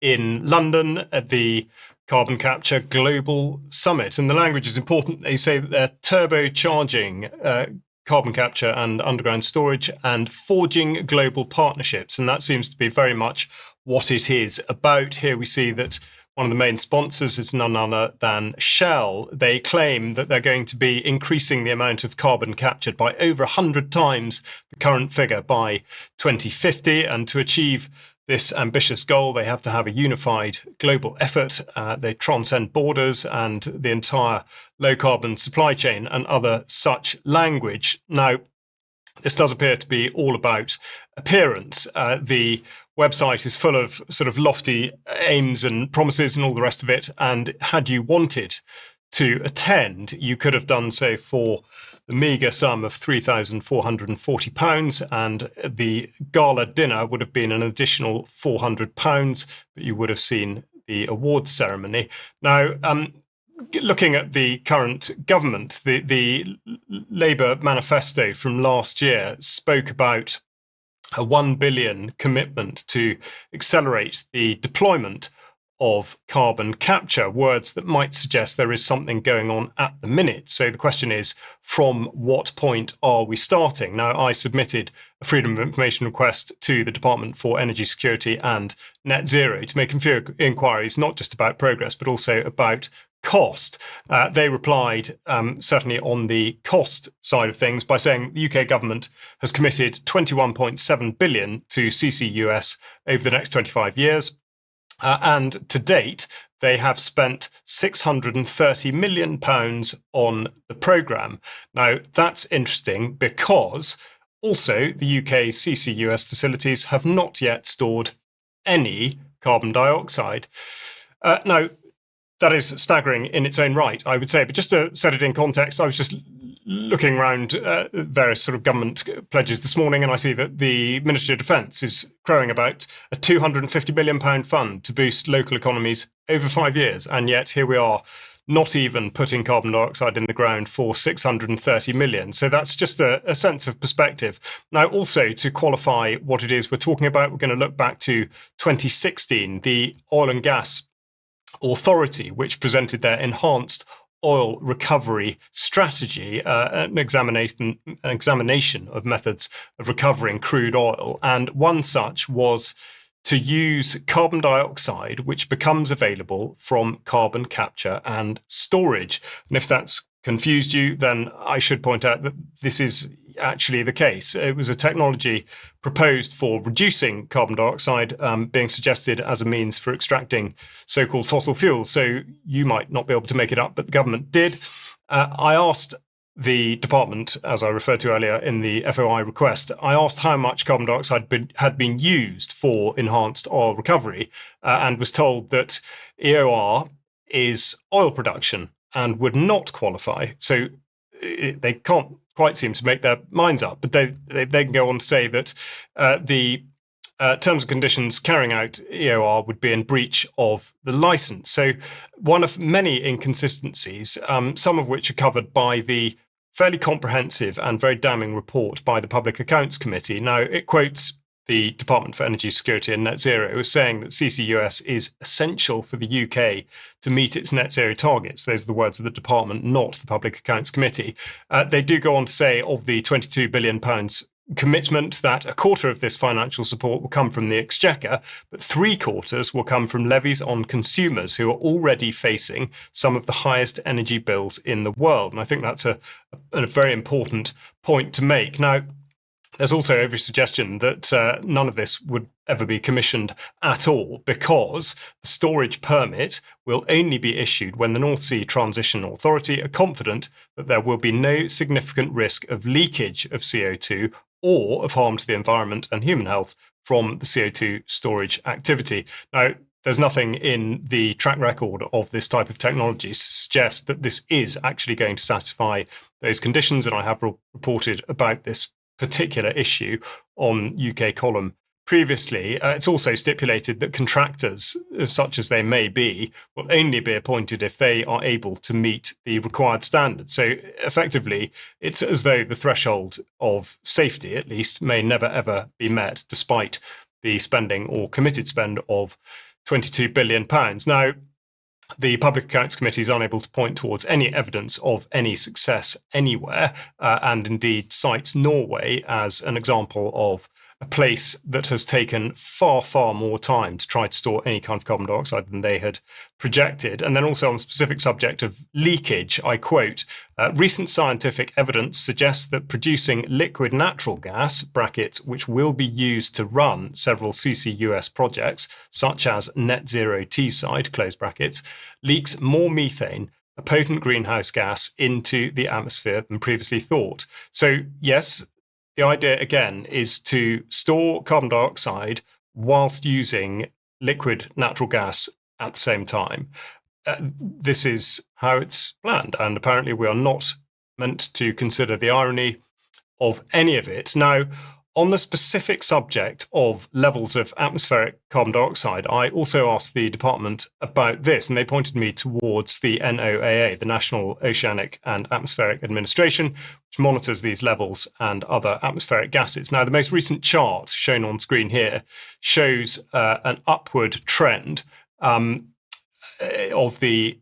S1: in London at the Carbon Capture Global Summit. And the language is important. They say that they're turbocharging carbon capture and underground storage and forging global partnerships. And that seems to be very much what it is about. Here we see that one of the main sponsors is none other than Shell. They claim that they're going to be increasing the amount of carbon captured by over 100 times the current figure by 2050. And to achieve this ambitious goal, they have to have a unified global effort. They transcend borders and the entire low-carbon supply chain and other such language. Now, this does appear to be all about appearance. The website is full of sort of lofty aims and promises and all the rest of it. And had you wanted to attend, you could have done so for the meagre sum of £3,440, and the gala dinner would have been an additional £400, but you would have seen the awards ceremony. Now, looking at the current government, the Labour manifesto from last year spoke about a 1 billion commitment to accelerate the deployment of carbon capture, words that might suggest there is something going on at the minute. So the question is, from what point are we starting? Now, I submitted a Freedom of Information request to the Department for Energy Security and Net Zero to make a few inquiries, not just about progress, but also about cost. They replied, certainly on the cost side of things, by saying the UK government has committed 21.7 billion to CCUS over the next 25 years. And to date, they have spent £630 million on the programme. Now, that's interesting because also the UK's CCUS facilities have not yet stored any carbon dioxide. Now, that is staggering in its own right, I would say. But just to set it in context, I was just looking around various sort of government pledges this morning, and I see that the Ministry of Defence is crowing about a £250 million fund to boost local economies over 5 years. And yet here we are, not even putting carbon dioxide in the ground for 630 million. So that's just a sense of perspective. Now, also to qualify what it is we're talking about, we're going to look back to 2016, the Oil and Gas Authority, which presented their enhanced oil recovery strategy, an examination of methods of recovering crude oil. And one such was to use carbon dioxide, which becomes available from carbon capture and storage. And if that's confused you, then I should point out that this is actually the case. It was a technology proposed for reducing carbon dioxide being suggested as a means for extracting so-called fossil fuels. So you might not be able to make it up, but the government did. I asked the department, as I referred to earlier in the FOI request, I asked how much carbon dioxide had been used for enhanced oil recovery and was told that EOR is oil production and would not qualify. So they can't quite seem to make their minds up, but they can go on to say that the terms and conditions carrying out EOR would be in breach of the license. So one of many inconsistencies, some of which are covered by the fairly comprehensive and very damning report by the Public Accounts Committee. Now, it quotes the Department for Energy Security and Net Zero as saying that CCUS is essential for the UK to meet its net zero targets. Those are the words of the department, not the Public Accounts Committee. They do go on to say of the £22 billion commitment that a quarter of this financial support will come from the Exchequer, but 3/4 will come from levies on consumers who are already facing some of the highest energy bills in the world. And I think that's a very important point to make. Now, there's also every suggestion that none of this would ever be commissioned at all, because the storage permit will only be issued when the North Sea Transition Authority are confident that there will be no significant risk of leakage of CO2 or of harm to the environment and human health from the CO2 storage activity. Now, there's nothing in the track record of this type of technology to suggest that this is actually going to satisfy those conditions, and I have reported about this particular issue on UK Column previously. It's also stipulated that contractors, such as they may be, will only be appointed if they are able to meet the required standards. So effectively, it's as though the threshold of safety, at least, may never ever be met, despite the spending or committed spend of £22 billion. Now, the Public Accounts Committee is unable to point towards any evidence of any success anywhere, and indeed cites Norway as an example of a place that has taken far, far more time to try to store any kind of carbon dioxide than they had projected. And then also on the specific subject of leakage, I quote, recent scientific evidence suggests that producing liquid natural gas, brackets, which will be used to run several CCUS projects, such as Net Zero Teesside, close brackets, leaks more methane, a potent greenhouse gas, into the atmosphere than previously thought. So yes, the idea, again, is to store carbon dioxide whilst using liquid natural gas at the same time. This is how it's planned, and apparently we are not meant to consider the irony of any of it. Now, on the specific subject of levels of atmospheric carbon dioxide, I also asked the department about this, and they pointed me towards the NOAA, the National Oceanic and Atmospheric Administration, which monitors these levels and other atmospheric gases. Now, the most recent chart shown on screen here shows an upward trend of the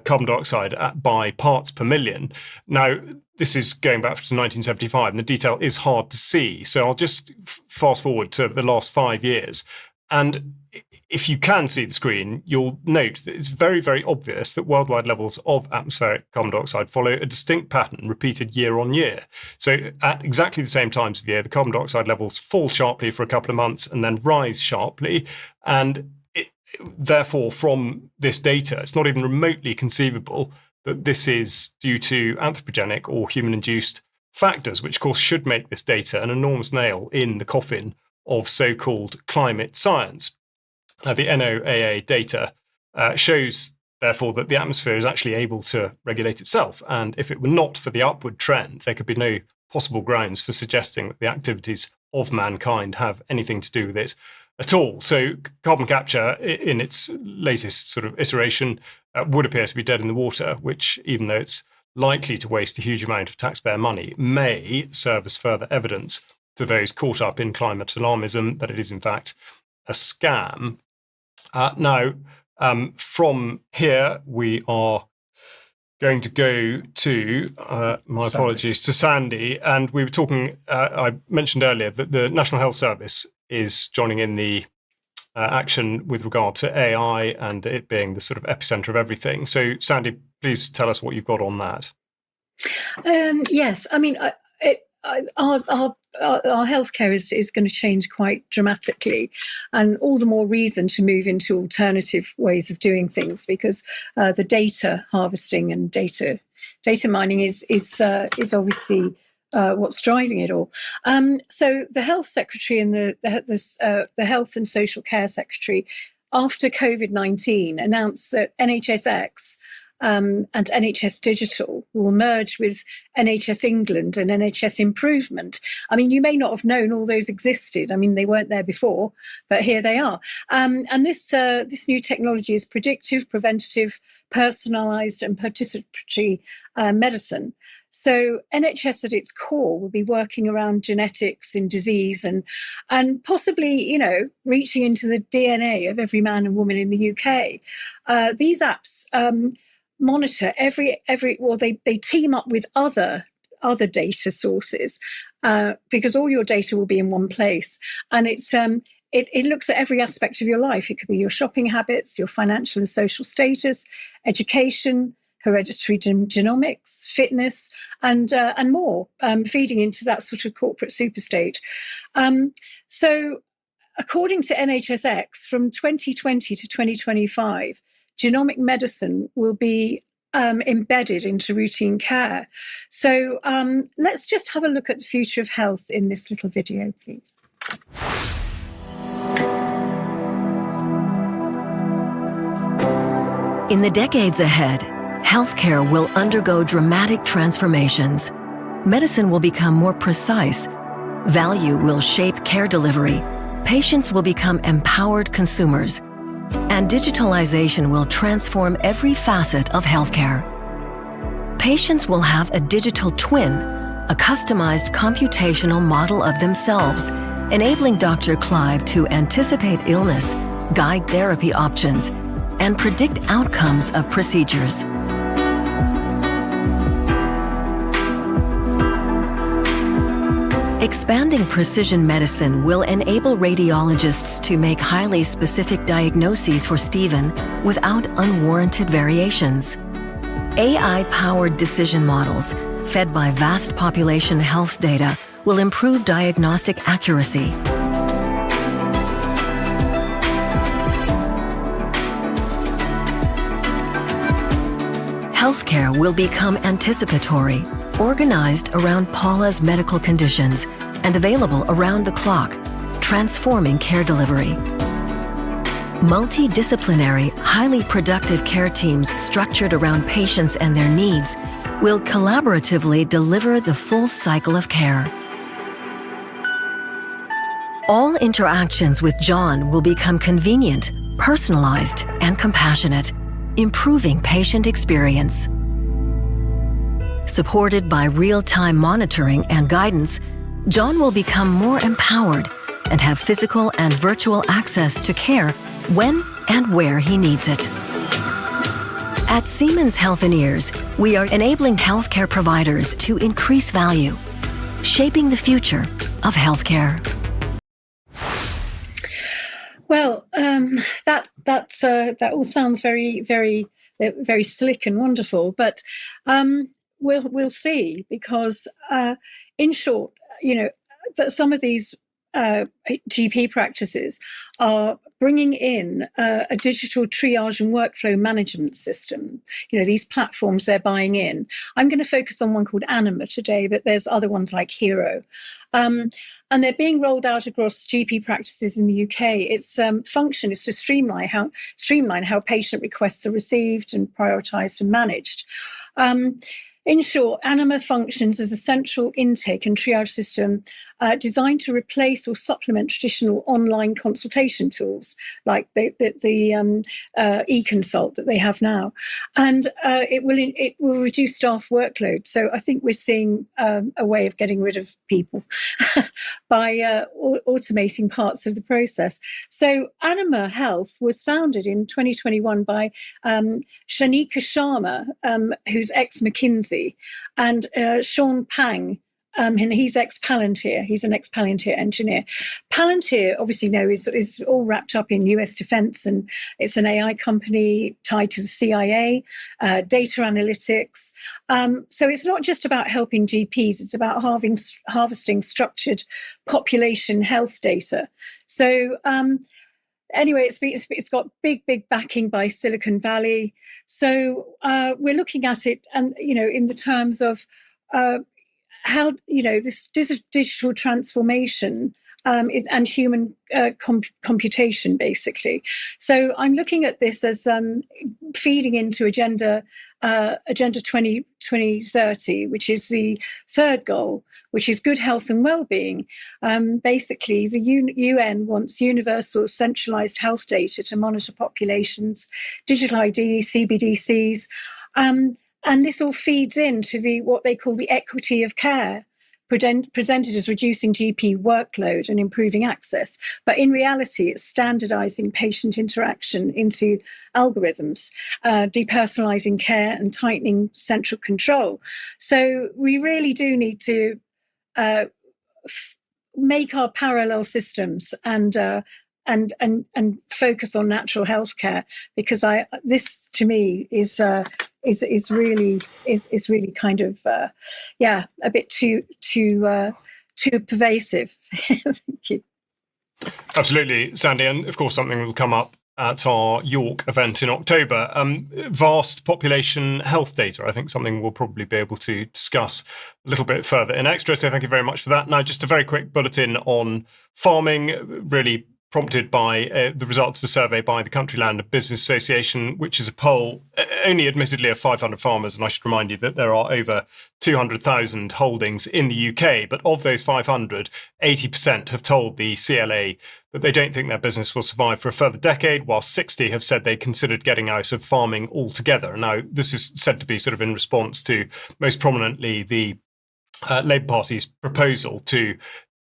S1: carbon dioxide by parts per million. Now, this is going back to 1975, and the detail is hard to see. So I'll just fast forward to the last 5 years. And if you can see the screen, you'll note that it's very, very obvious that worldwide levels of atmospheric carbon dioxide follow a distinct pattern repeated year on year. So at exactly the same times of year, the carbon dioxide levels fall sharply for a couple of months and then rise sharply. And therefore, from this data, it's not even remotely conceivable that this is due to anthropogenic or human-induced factors, which of course should make this data an enormous nail in the coffin of so-called climate science. Now, the NOAA data shows, therefore, that the atmosphere is actually able to regulate itself. And if it were not for the upward trend, there could be no possible grounds for suggesting that the activities of mankind have anything to do with it at all. So carbon capture, in its latest sort of iteration, would appear to be dead in the water, which, even though it's likely to waste a huge amount of taxpayer money, may serve as further evidence to those caught up in climate alarmism that it is in fact a scam. Now, from here, we are going to go to, my apologies, to Sandi. And we were talking, I mentioned earlier that the National Health Service is joining in the action with regard to AI and it being the sort of epicenter of everything. So, Sandi, please tell us what you've got on that.
S4: Yes, I mean, our healthcare is going to change quite dramatically, and all the more reason to move into alternative ways of doing things, because the data harvesting and data mining is obviously what's driving it all. So the health secretary and the health and social care secretary after COVID-19, announced that NHSX and NHS Digital will merge with NHS England and NHS Improvement. I mean, you may not have known all those existed. I mean, they weren't there before, but here they are. And this new technology is predictive, preventative, personalised and participatory medicine. So NHS at its core will be working around genetics in disease and possibly, reaching into the DNA of every man and woman in the UK. These apps monitor they team up with other data sources because all your data will be in one place, and it looks at every aspect of your life. It could be your shopping habits, your financial and social status, education, hereditary genomics, fitness, and more, feeding into that sort of corporate superstate. So according to NHSX, from 2020 to 2025, genomic medicine will be embedded into routine care. So let's just have a look at the future of health in this little video, please.
S11: In the decades ahead, healthcare will undergo dramatic transformations. Medicine will become more precise. Value will shape care delivery. Patients will become empowered consumers. And digitalization will transform every facet of healthcare. Patients will have a digital twin, a customized computational model of themselves, enabling Dr. Clive to anticipate illness, guide therapy options, and predict outcomes of procedures. Expanding precision medicine will enable radiologists to make highly specific diagnoses for Stephen without unwarranted variations. AI-powered decision models, fed by vast population health data, will improve diagnostic accuracy. Healthcare will become anticipatory, organized around Paula's medical conditions, and available around the clock, transforming care delivery. Multidisciplinary, highly productive care teams structured around patients and their needs will collaboratively deliver the full cycle of care. All interactions with John will become convenient, personalized, and compassionate, improving patient experience. Supported by real-time monitoring and guidance, John will become more empowered and have physical and virtual access to care when and where he needs it. At Siemens Healthineers, we are enabling healthcare providers to increase value, shaping the future of healthcare.
S4: Well, that all sounds very, very, very slick and wonderful, but we'll see, because in short, that some of these GP practices are bringing in a digital triage and workflow management system. These platforms they're buying in. I'm going to focus on one called Anima today, but there's other ones like Hero. And they're being rolled out across GP practices in the UK. Its function is to streamline how patient requests are received and prioritised and managed. In short, Anima functions as a central intake and triage system designed to replace or supplement traditional online consultation tools like the e-consult that they have now, and it will reduce staff workload. So I think we're seeing a way of getting rid of people by automating parts of the process. So Anima Health was founded in 2021 by Shanika Sharma, who's ex-McKinsey, and Sean Pang. And he's ex-Palantir. He's an ex-Palantir engineer. Palantir, obviously, is all wrapped up in US defense, and it's an AI company tied to the CIA, data analytics. So it's not just about helping GPs, it's about harvesting structured population health data. So anyway, it's got big backing by Silicon Valley. So we're looking at it, and in the terms of how this digital transformation and human computation, basically. So I'm looking at this as feeding into Agenda 2030, which is the third goal, which is good health and well-being. Basically, the UN wants universal centralized health data to monitor populations, digital ID, CBDCs, and this all feeds into what they call the equity of care, presented as reducing GP workload and improving access. But in reality, it's standardizing patient interaction into algorithms, depersonalizing care and tightening central control. So we really do need to make our parallel systems and focus on natural health care, because this to me is really kind of a bit too pervasive. Thank you.
S1: Absolutely, Sandi, and of course something will come up at our York event in October. Vast population health data, I think something we'll probably be able to discuss a little bit further in extra, so thank you very much for that. Now, just a very quick bulletin on farming, really prompted by the results of a survey by the Countryland Business Association, which is a poll only admittedly of 500 farmers. And I should remind you that there are over 200,000 holdings in the UK. But of those 500, 80% have told the CLA that they don't think their business will survive for a further decade, while 60 have said they considered getting out of farming altogether. Now, this is said to be sort of in response to, most prominently, the Labour Party's proposal to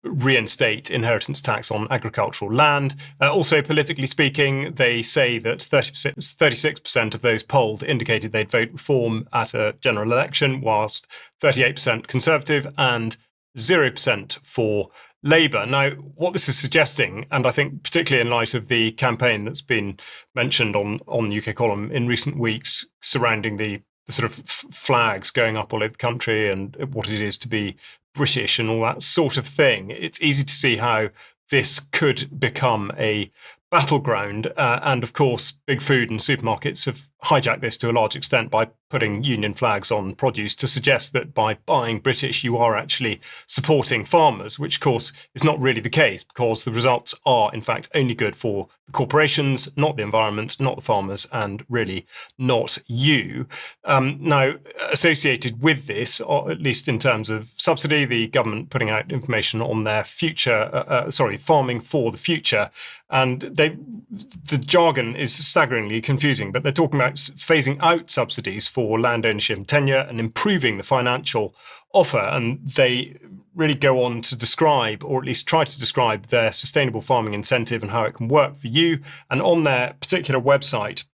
S1: reinstate inheritance tax on agricultural land. Also, politically speaking, they say that 36% of those polled indicated they'd vote reform at a general election, whilst 38% Conservative and 0% for Labour. Now, what this is suggesting, and I think particularly in light of the campaign that's been mentioned on UK Column in recent weeks surrounding the sort of flags going up all over the country and what it is to be British and all that sort of thing, it's easy to see how this could become a battleground. And of course, big food and supermarkets have hijacked this to a large extent by putting union flags on produce to suggest that by buying British, you are actually supporting farmers, which of course is not really the case, because the results are in fact only good for the corporations, not the environment, not the farmers, and really not you. Now, associated with this, or at least in terms of subsidy, the government putting out information on their future, farming for the future. And the jargon is staggeringly confusing, but they're talking about phasing out subsidies for land ownership and tenure and improving the financial offer. And they really go on to describe, or at least try to describe, their sustainable farming incentive and how it can work for you. And on their particular website,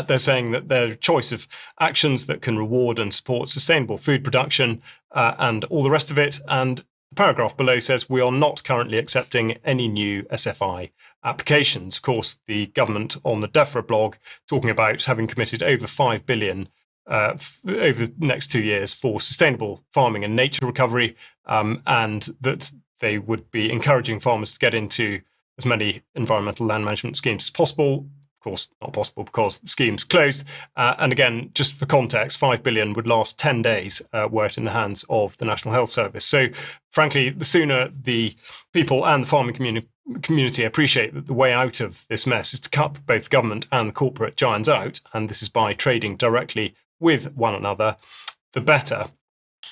S1: they're saying that their choice of actions that can reward and support sustainable food production and all the rest of it. And the paragraph below says, we are not currently accepting any new SFI applications. Of course, the government on the DEFRA blog talking about having committed over 5 billion over the next 2 years for sustainable farming and nature recovery, and that they would be encouraging farmers to get into as many environmental land management schemes as possible. Of course, not possible because the scheme's closed. And again, just for context, 5 billion would last 10 days were it in the hands of the National Health Service. So frankly, the sooner the people and the farming community appreciate that the way out of this mess is to cut both government and the corporate giants out, and this is by trading directly with one another, the better.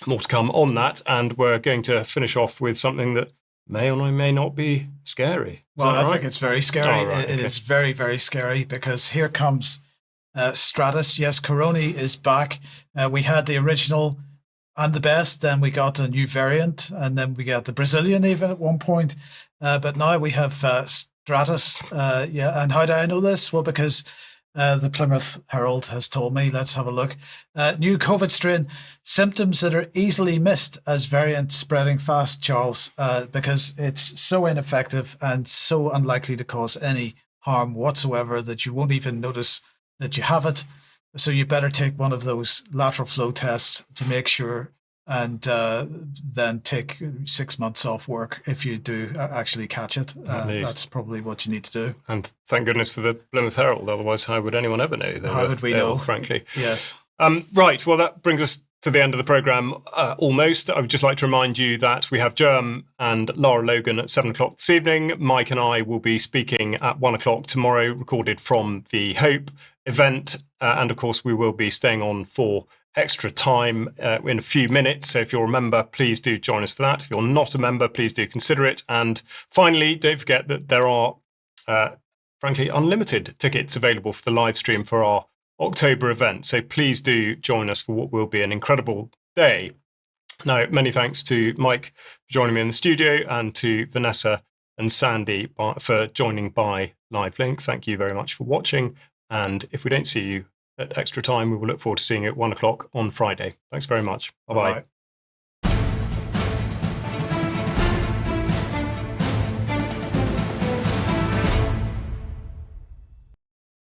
S1: More to come on that, and we're going to finish off with something that may or may not be scary.
S2: Well, I think it's very scary. It is very, very scary, because here comes Stratus. Yes, Corona is back. We had the original and the best, then we got a new variant, and then we got the Brazilian even at one point. But now we have Stratus. And how do I know this? Well, because the Plymouth Herald has told me. Let's have a look. New COVID strain, symptoms that are easily missed as variant spreading fast, Charles, because it's so ineffective and so unlikely to cause any harm whatsoever that you won't even notice that you have it. So you better take one of those lateral flow tests to make sure, and then take 6 months off work if you do actually catch it. That's probably what you need to do.
S1: And thank goodness for the Plymouth Herald, otherwise how would anyone ever know?
S2: How would we know?
S1: Frankly.
S2: Yes.
S1: Right, well, that brings us to the end of the programme almost. I would just like to remind you that we have Germ and Lara Logan at 7 o'clock this evening. Mike and I will be speaking at 1 o'clock tomorrow, recorded from the Hope event. And of course, we will be staying on for extra time in a few minutes. So if you're a member, please do join us for that. If you're not a member, please do consider it. And finally, don't forget that there are, frankly, unlimited tickets available for the live stream for our October event. So please do join us for what will be an incredible day. Now, many thanks to Mike for joining me in the studio and to Vanessa and Sandi for joining by live link. Thank you very much for watching. And if we don't see you at extra time, we will look forward to seeing you at 1 o'clock on Friday. Thanks very much. Bye-bye. Bye.